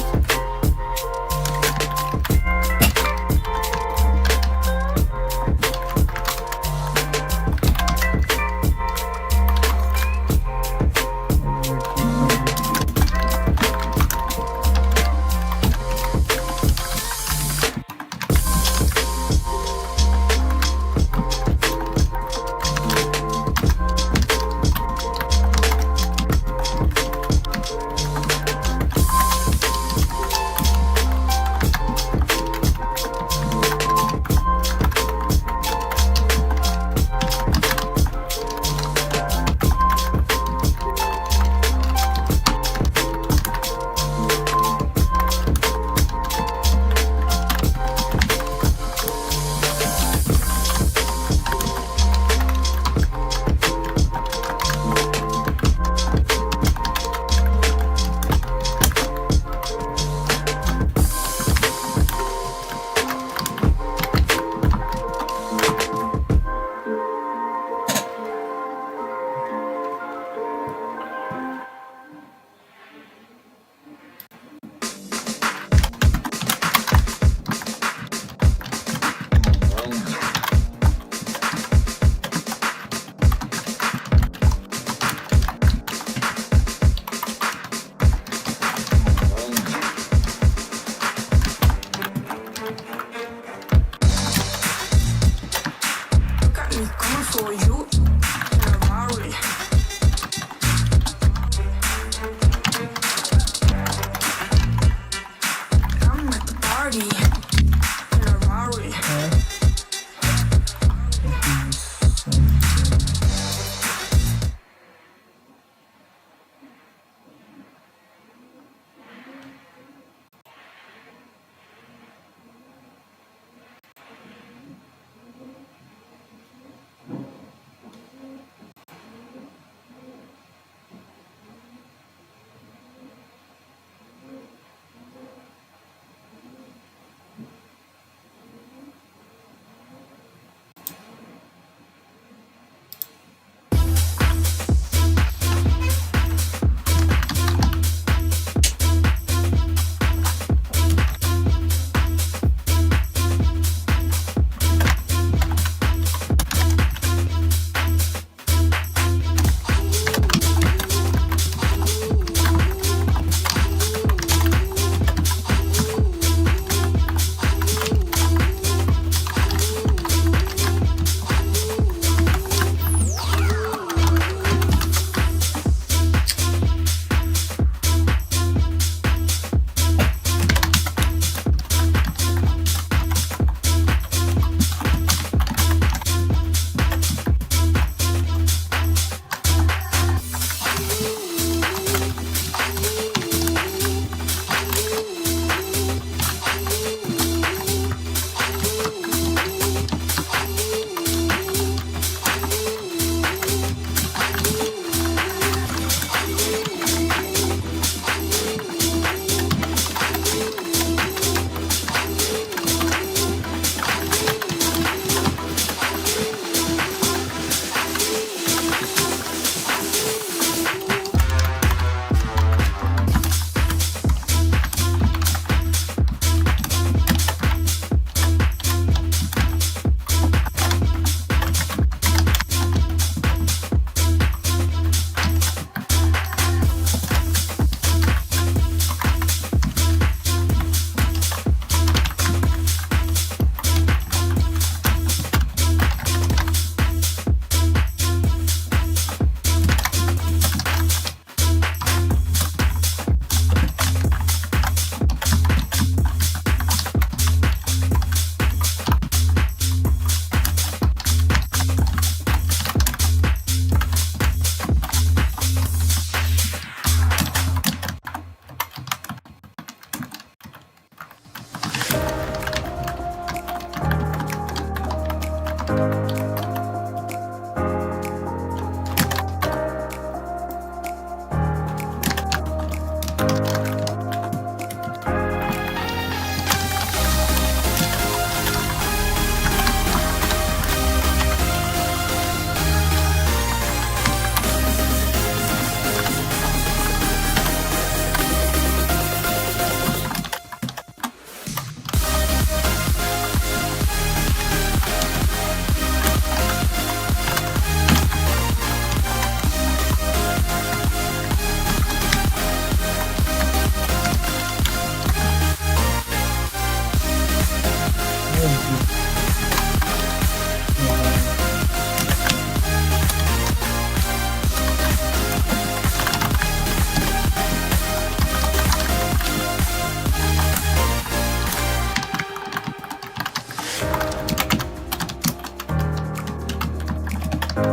So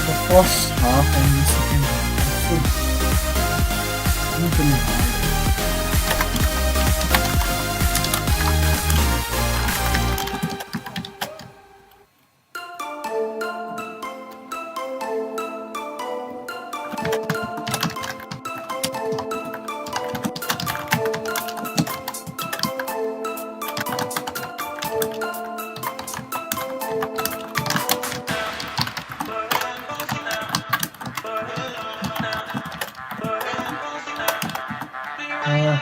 the first half and the second half are so brutally hard. Uh,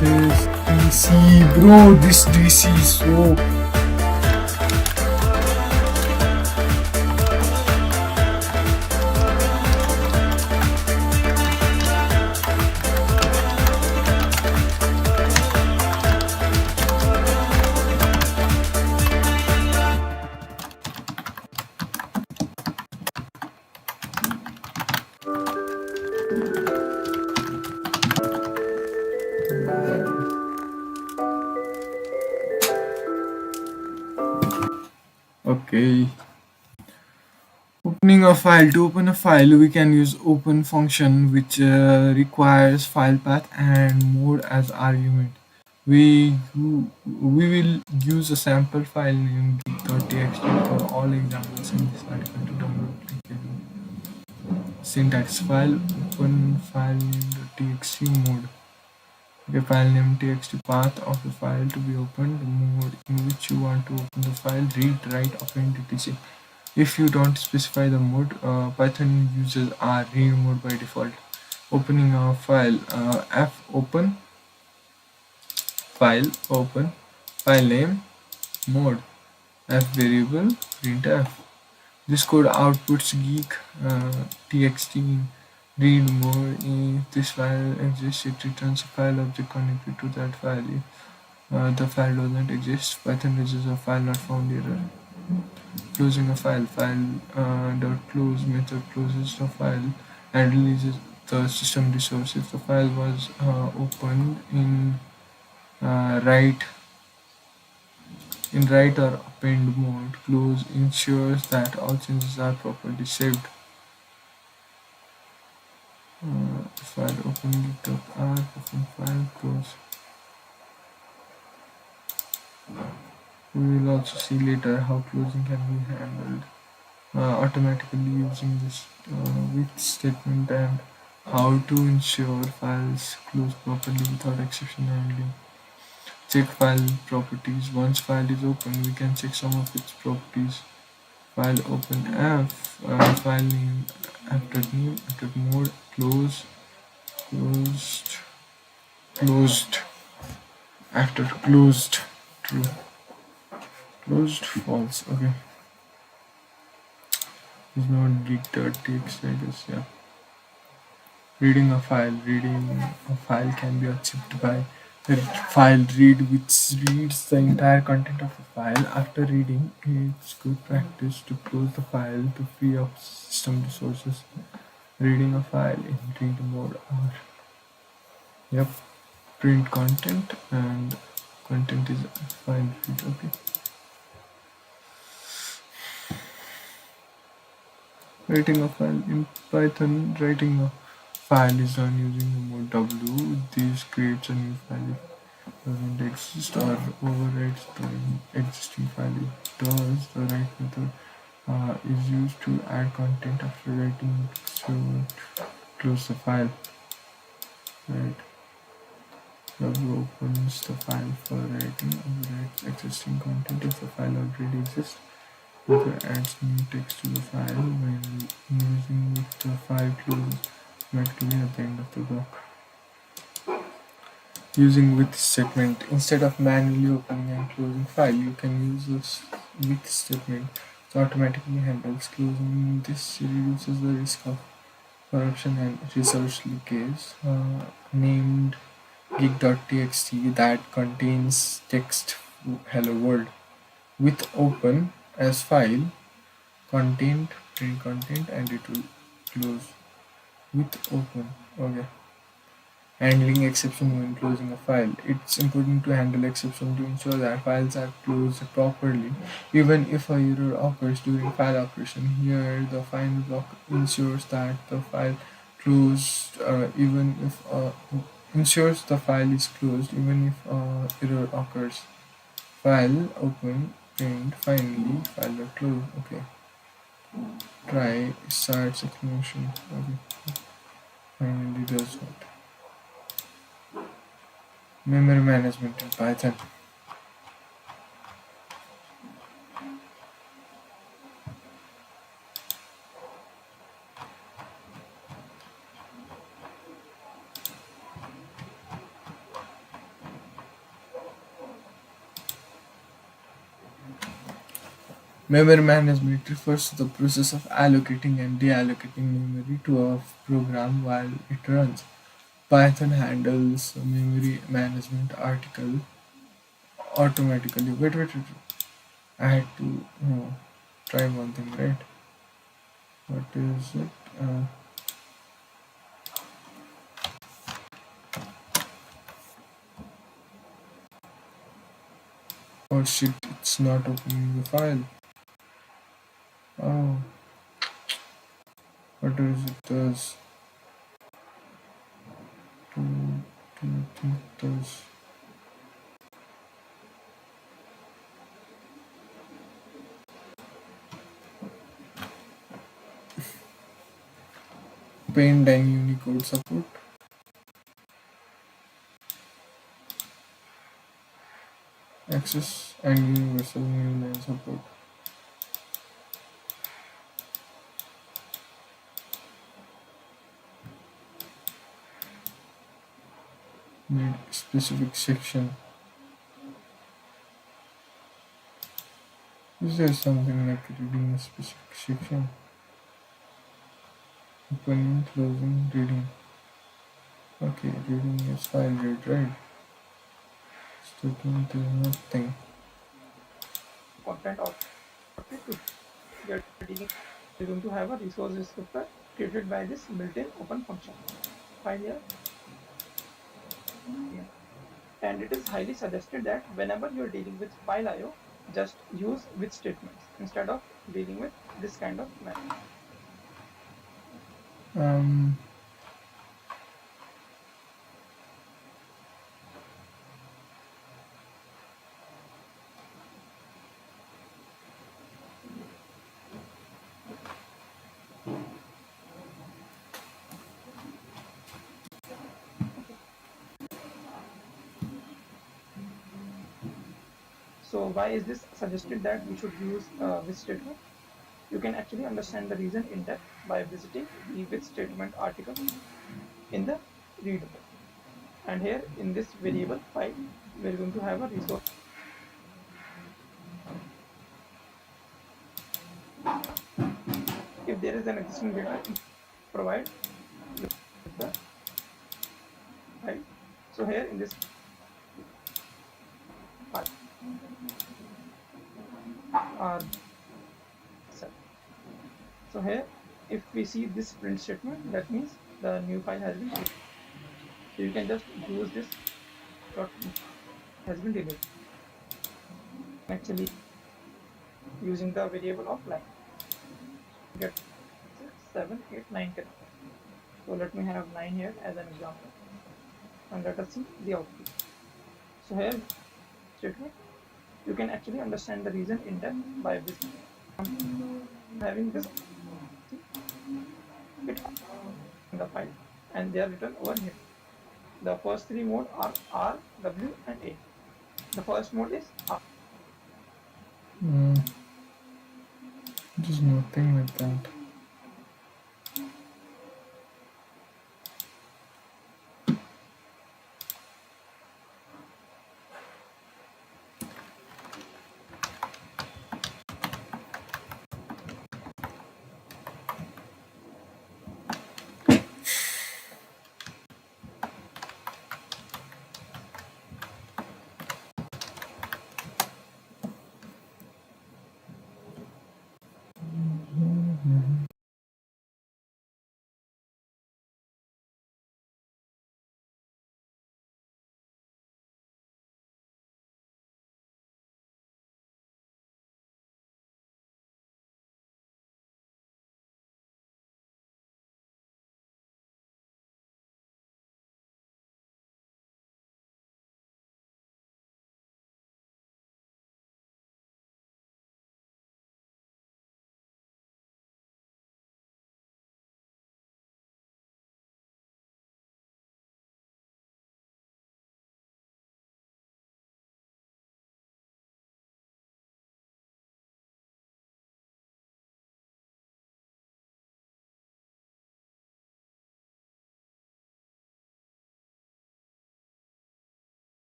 this DC, bro, this DC is so. Okay. Opening a file. To open a file, we can use open function, which requires file path and mode as argument. We will use a sample file name geek.txt for all examples in this article to download. Syntax: file open file name.txt mode. Okay, file name txt path of the file to be opened, mode in which you want to open the file, read, write, append, etc. If you don't specify the mode, Python uses our read mode by default. Opening a file, f open file name mode, f variable printf. This code outputs geek txt read mode. If this file exists, it returns a file object connected to that file. If the file doesn't exist, Python raises a file not found error. Closing a file, dot close method closes the file and releases the system resource. If the file was opened in write or append mode, close ensures that all changes are properly saved. File open git.arg, open file, close. We will also see later how closing can be handled automatically using this with statement and How to ensure files close properly without exception handling. Check file properties. Once file is open, we can check some of its properties. File open F, file name, after name, after mode, close, closed, closed, after closed, true, closed, false. Okay, it's not geek.txt, I guess. Yeah. Reading a file. Reading a file can be achieved by the file read, which reads the entire content of a file. After reading, it's good practice to close the file to free up system resources. Reading a file in read mode or yep, print content and content is file read. Okay. Writing a file in Python. Writing a file is done using the mode W. This creates a new file doesn't exist or overwrites the existing file. It does. The write method is used to add content after writing, so close the file. Right. W opens the file for writing, overwrites existing content if the file already exists. User adds new text to the file when using with the file closes automatically at the end of the block. Using with statement. Instead of manually opening and closing file, you can use this with statement. It automatically handles closing. This reduces the risk of corruption and resource leakage. Named geek.txt that contains text hello world with open as file content print content and it will close with open. Okay. Handling exception when closing a file. It's important to handle exception to ensure that files are closed properly, even if a error occurs during file operation. Here, the final block ensures that the file closed, even if ensures the file is closed, even if error occurs. File open, print, finally, file are closed. Okay. Try starts explanation. Okay. Finally does what? Memory management in Python. Memory management refers to the process of allocating and deallocating memory to a program while it runs. Python handles memory management article automatically. Wait. I had to try one thing, right? What is it? Oh shit, it's not opening the file. Oh, what is it does? Do, do you think it does? Paint and Unicode support. Access and universal newline support. Need specific section. Is there something like reading a specific section? Opening, closing, reading. Okay, reading is file read, right? Statement is nothing. Content object to get dealing, we're going to have a resource descriptor created by this built-in open function. File here. Yeah. And it is highly suggested that whenever you're dealing with file IO, just use with statements instead of dealing with this kind of method. Um, So why is this suggested that we should use with statement? You can actually understand the reason in depth by visiting the with statement article in the readable. And here in this variable file, we're going to have a resource. If there is an existing data, provide with the file. So here in this file are set. So here, if we see this print statement, that means the new file has been created. So you can just use this dot has been deleted. Actually, using the variable of line, get 6, 7, 8, 9 characters. So let me have 9 here as an example, and let us see the output. So here statement, you can actually understand the reason in depth by this having this it in the file, and they are written over here. The first three mode are R, W, and A. The first mode is R. Mm, there's nothing like that.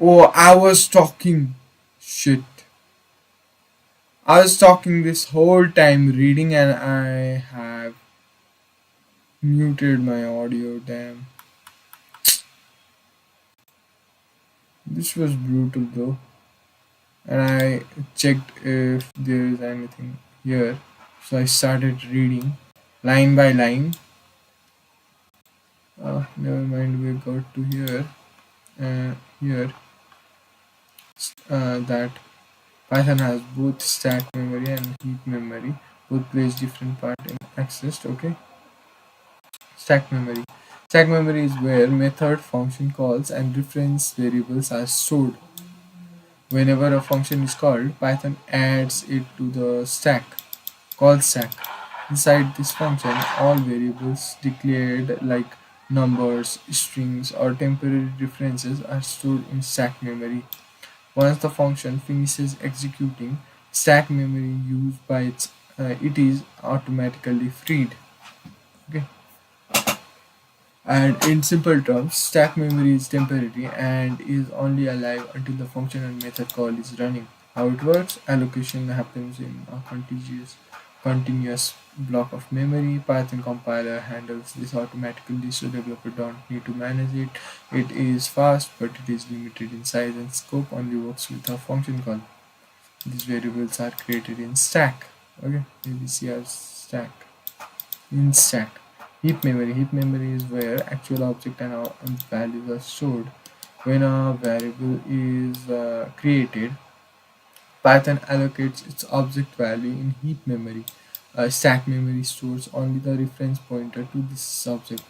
Oh, I was talking. Shit. I was talking this whole time reading and I have muted my audio. Damn. This was brutal though. And I checked if there is anything here. So I started reading line by line. Never mind, we got to here that Python has both stack memory and heap memory. Both plays different part in access. Okay, stack memory. Stack memory is where method, function calls, and reference variables are stored. Whenever a function is called, Python adds it to the stack, called stack. Inside this function, all variables declared like numbers, strings, or temporary references are stored in stack memory. Once the function finishes executing, stack memory used by it is automatically freed. Okay. And in simple terms, stack memory is temporary and is only alive until the function and method call is running. How it works? Allocation happens in a continuous block of memory. Python compiler handles this automatically so developer don't need to manage it. It is fast, but it is limited in size and scope, only works with a function call. These variables are created in stack. Okay, ABCR stack. In stack. Heap memory. Heap memory is where actual object and values are stored. When a variable is created, Python allocates its object value in heap memory. Stack memory stores only the reference pointer to this object.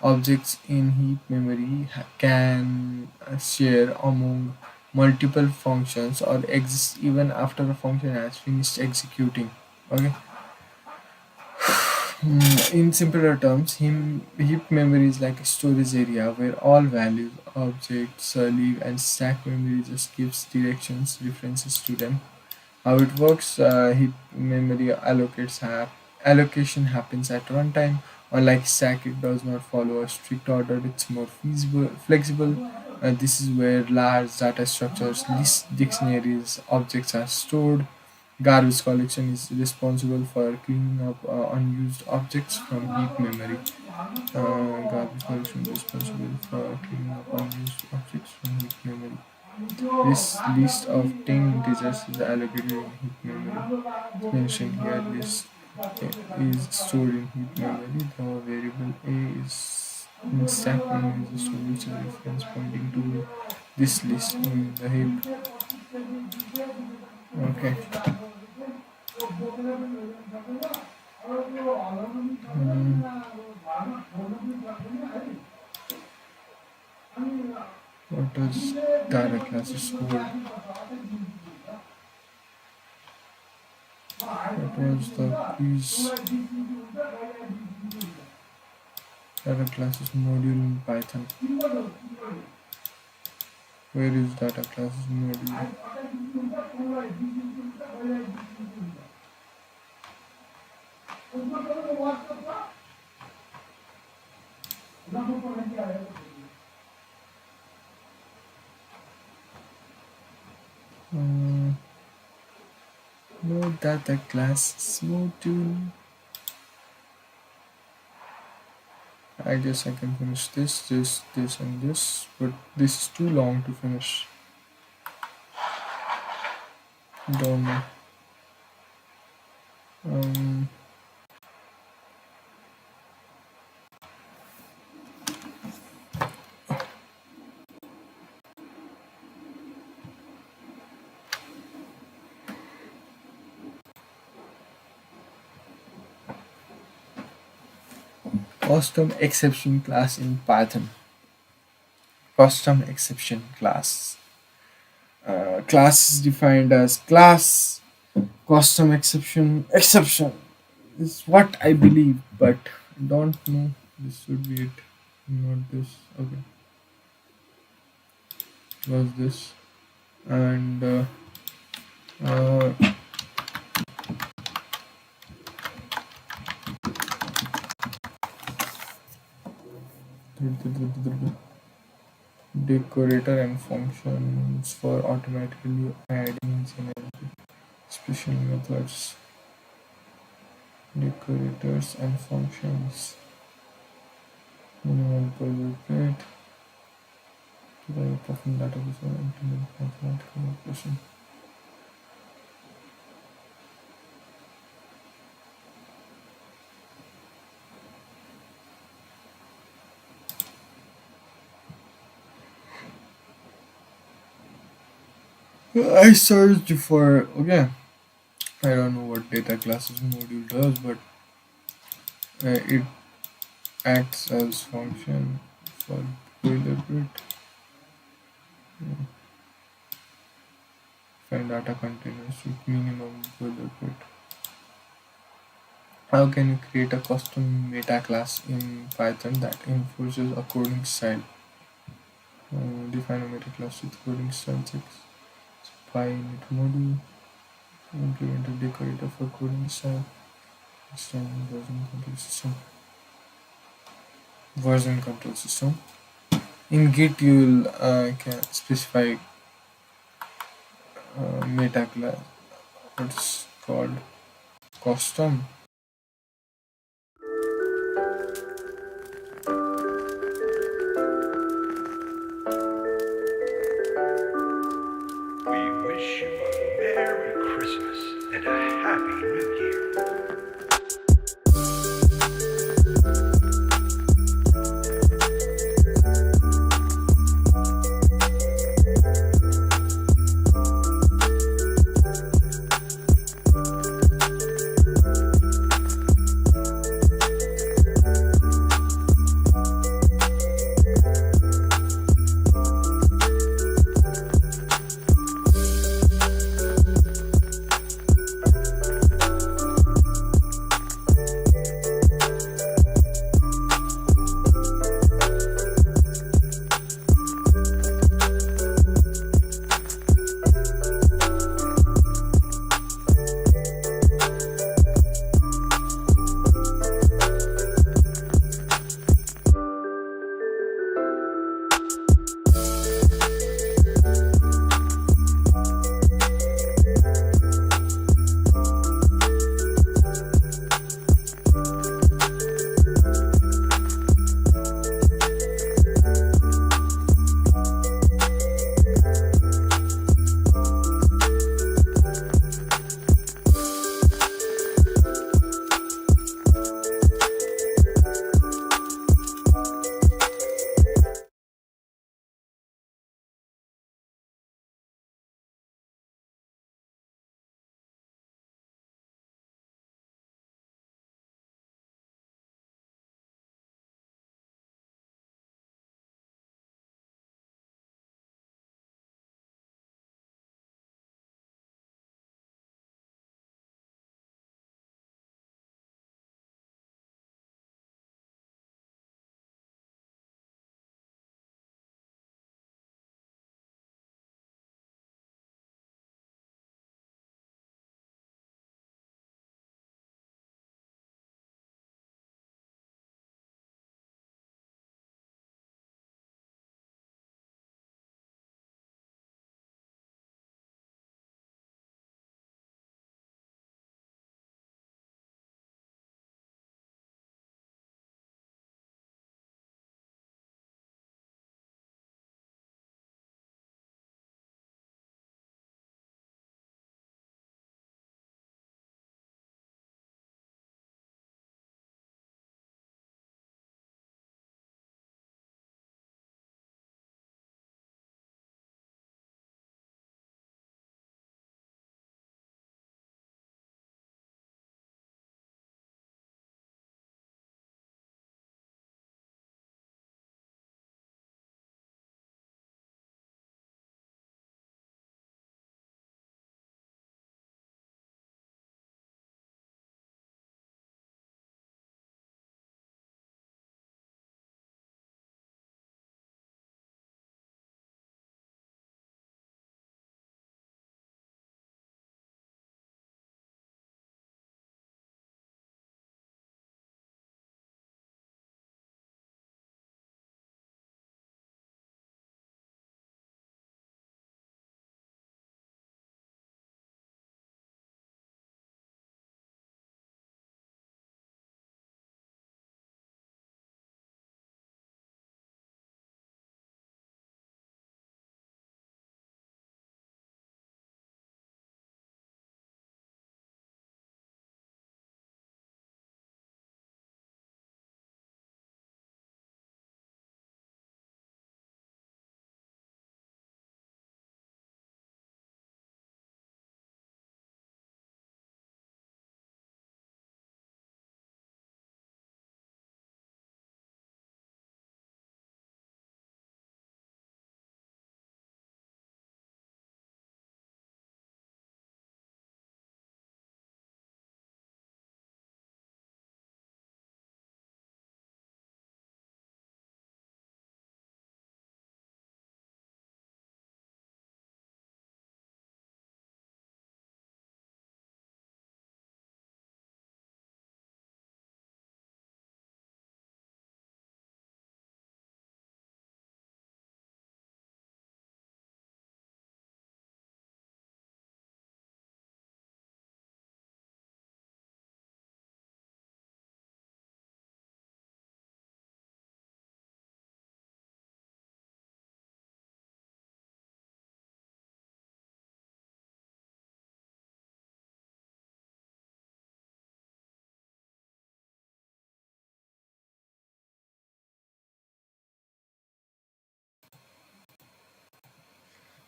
Objects in heap memory can share among multiple functions or exist even after a function has finished executing. Okay. In simpler terms, heap memory is like a storage area where all values, objects live, and stack memory just gives directions, references to them. How it works, heap memory allocation happens at runtime. Unlike stack, it does not follow a strict order, it's more flexible. This is where large data structures, lists, dictionaries, objects are stored. Garbage collection is responsible for cleaning up unused objects from heap memory. Garbage collection is responsible for cleaning up unused objects from heap memory. This list of 10 integers is allocated in heap memory. As mentioned here, list is stored in heap memory. The variable a is in stack memory is stored which is reference pointing to this list in the heap. Okay. What does data classes hold? What was the quiz data classes module in Python? Where is data classes module? Uh, no data classes module. I guess I can finish this, and this, but this is too long to finish. Don't know. Um, Custom exception class in Python. Custom exception class. Class is defined as class custom exception is what I believe, but I don't know. This should be it. Not this. Okay. Was this and uh, decorator and functions for automatically adding generic special methods. Decorators and functions. Minimum boilerplate. Type of database or implement mathematical operation. I searched for, okay, I don't know what data classes module does, but it acts as function for boilerplate. Find data containers with minimum boilerplate. How can you create a custom meta class in Python that enforces a coding style? Define a meta class with coding style checks. Init module. Implement a decorator for coding style. Extend version control system. Version control system. In Git, you'll can specify meta class. What's called custom. We wish you a Merry Christmas and a Happy New Year.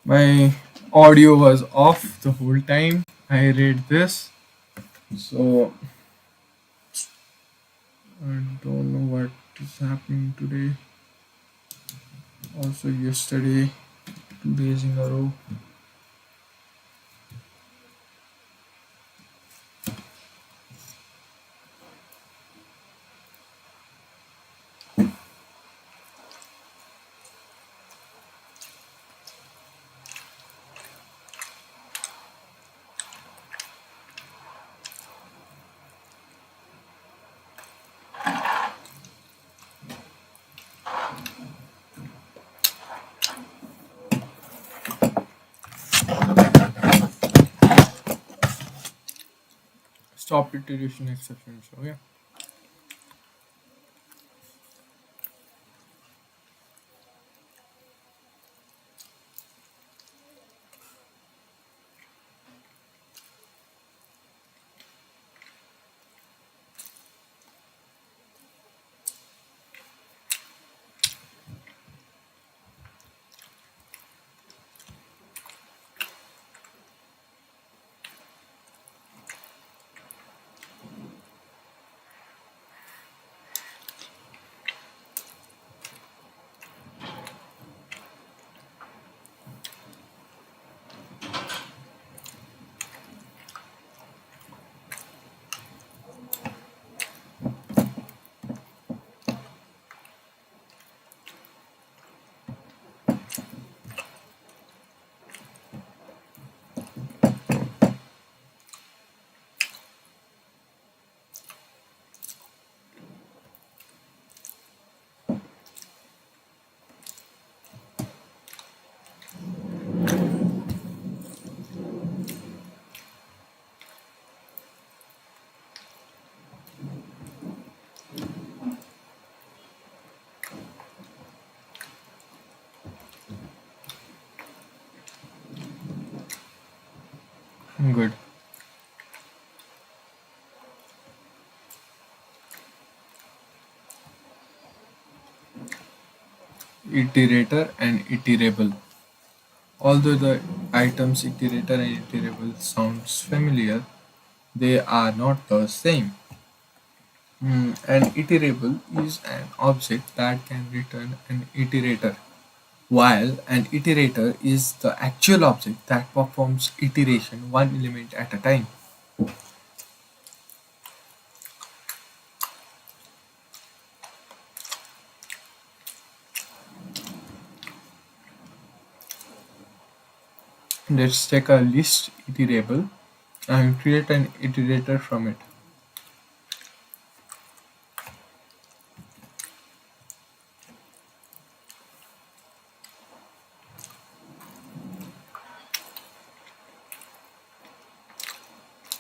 My audio was off the whole time I read this, so I don't know what is happening today. Also, yesterday, 2 days in a row. Stop iteration exception. So yeah. Good. Iterator and iterable. Although the items iterator and iterable sounds familiar, they are not the same. An iterable is an object that can return an iterator, while an iterator is the actual object that performs iteration one element at a time. Let's take a list iterable and create an iterator from it.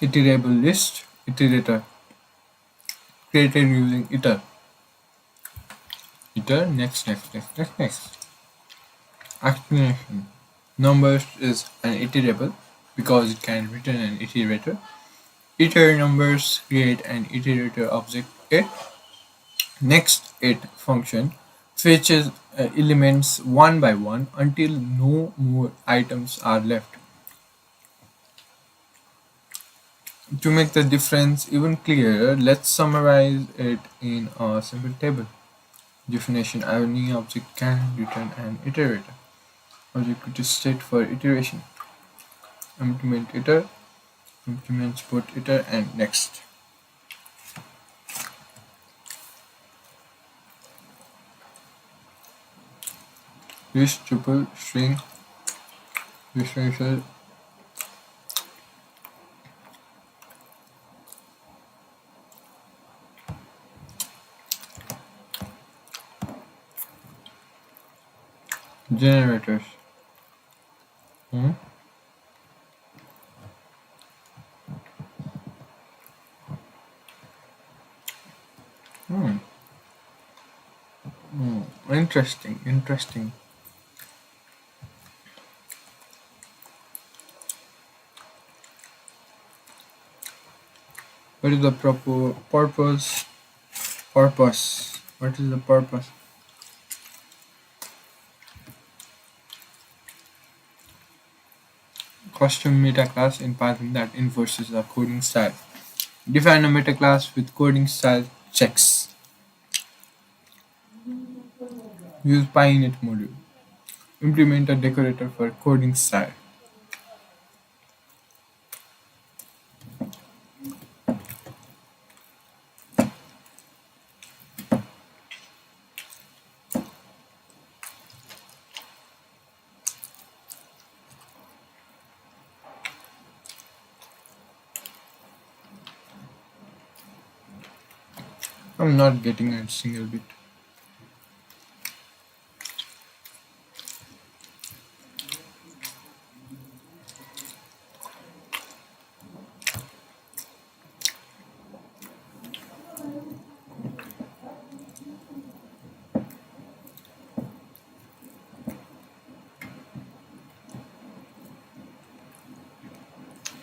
Iterable list iterator created using iter. Iter next. Explanation. Numbers is an iterable because it can return an iterator. Iter numbers create an iterator object A. Next it function fetches elements one by one until no more items are left. To make the difference even clearer, let's summarize it in a simple table. Definition: any object can return an iterator. Object which is state for iteration. Implement iter, implements put iter, and next. List tuple string differential generators. Hmm? Hmm. Interesting. What is the purpose? Purpose. What is the purpose? custom meta class in Python that enforces a coding style. Define a meta class with coding style checks. Use PyInit module. Implement a decorator for coding style. I'm not getting a single bit.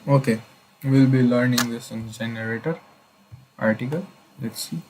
Okay, we'll be learning this in generator article. Let's see.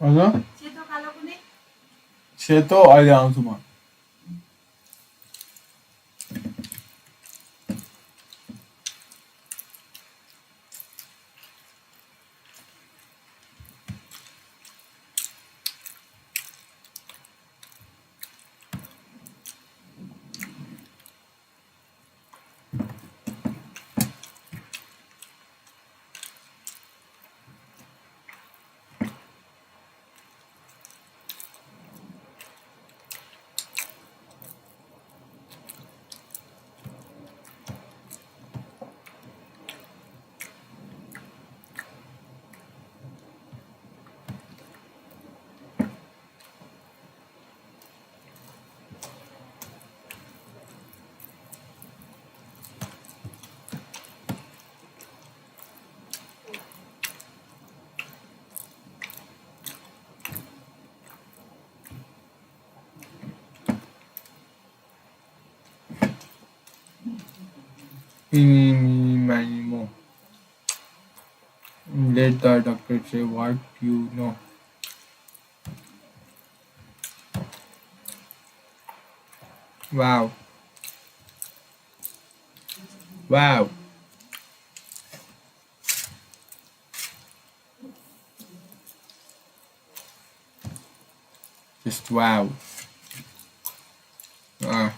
Hello সে তো আই তোমার Minimo. Let the doctor say what you know. Wow. Wow. Just wow. Ah.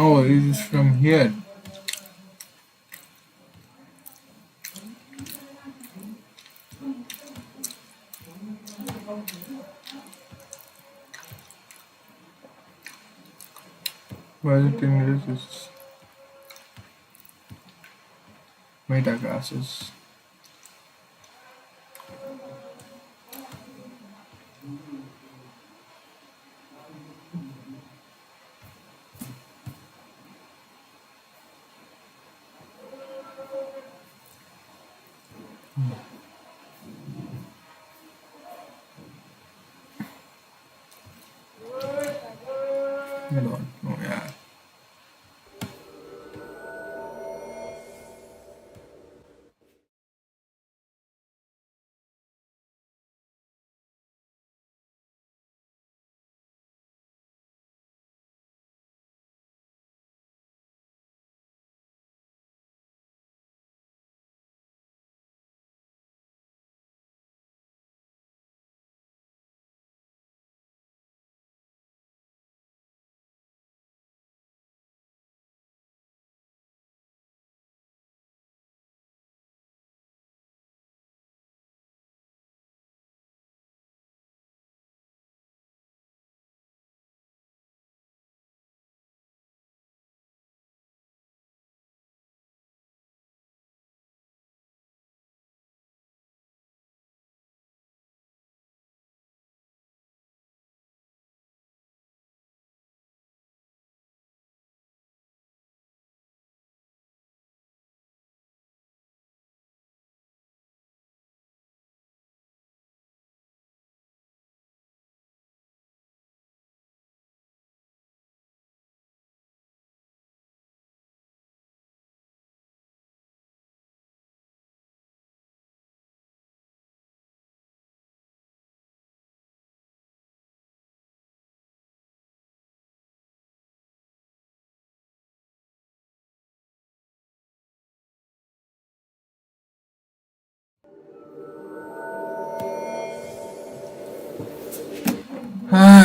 Oh, it is from here. Was it in this meta classes? I don't know, yeah.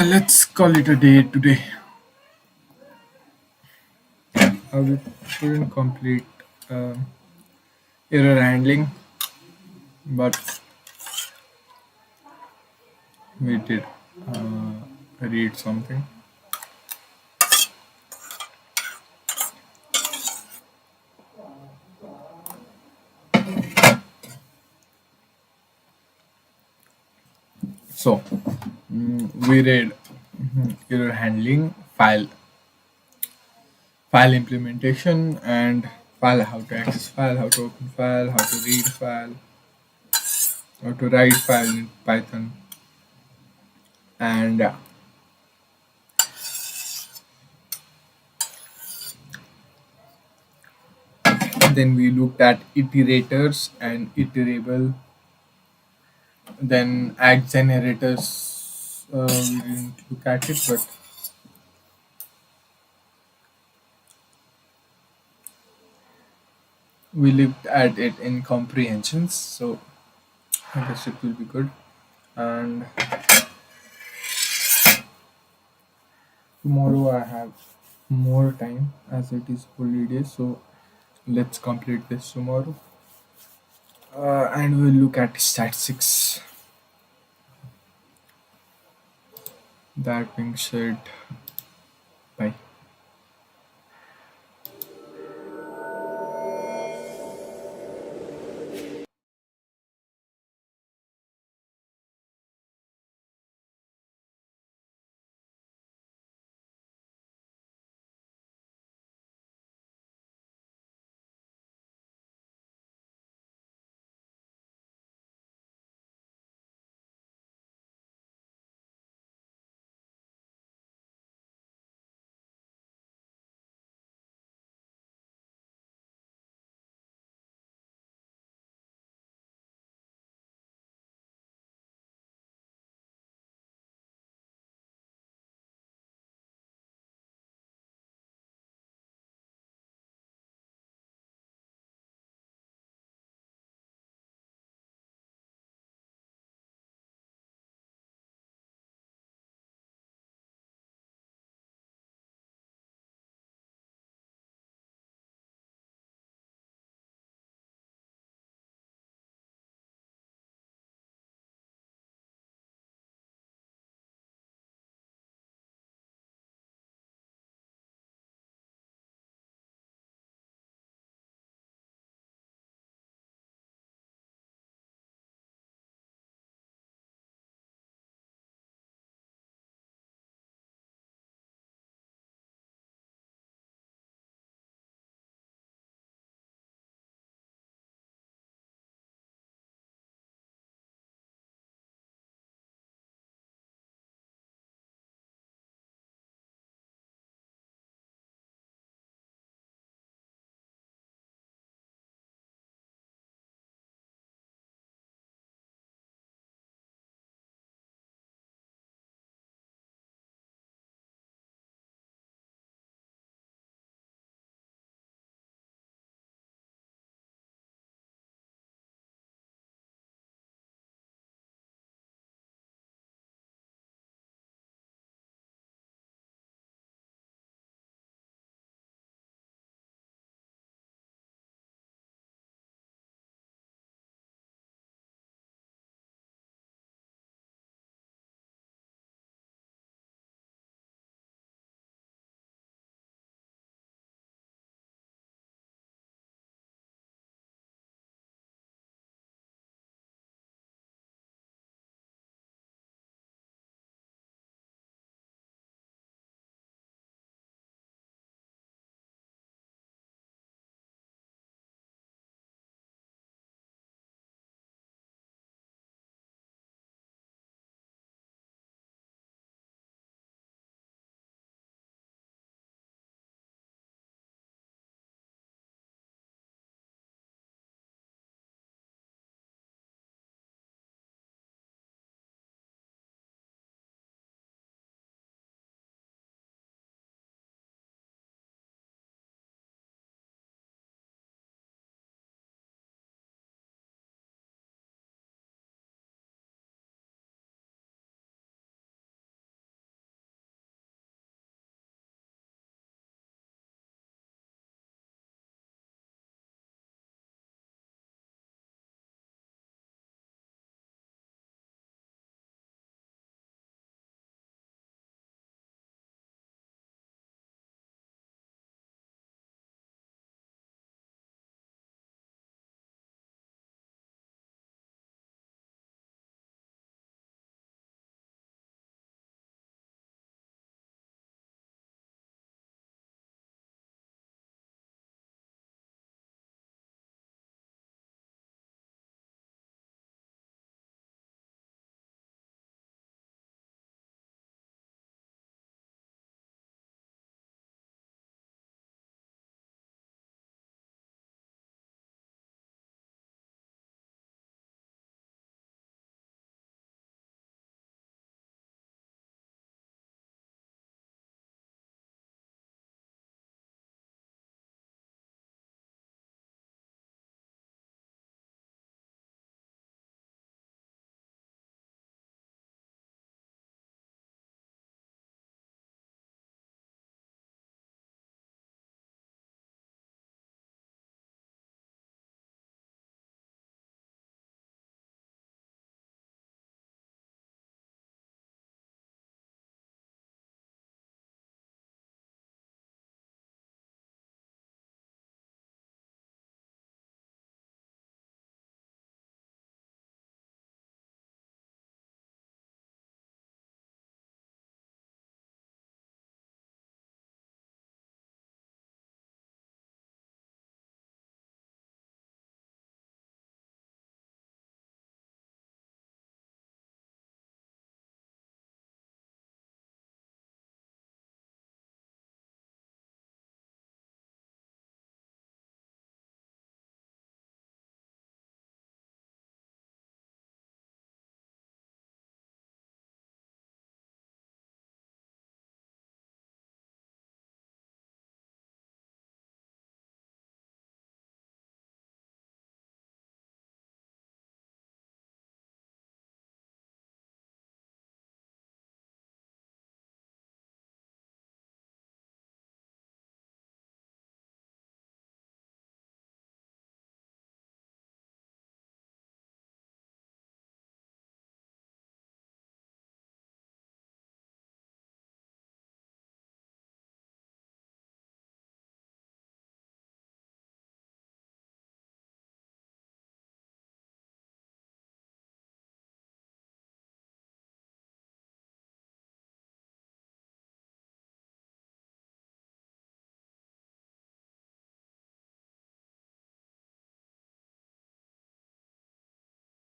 Let's call it a day today. We couldn't complete error handling, but we did read something. So we read error handling, file implementation, and file, how to access file, how to open file, how to read file, how to write file in Python, and then we looked at iterators and iterable, then add generators. We didn't look at it, but we looked at it in comprehensions, so I guess it will be good. And tomorrow I have more time as it is holiday, so let's complete this tomorrow. And we'll look at statistics. That being said,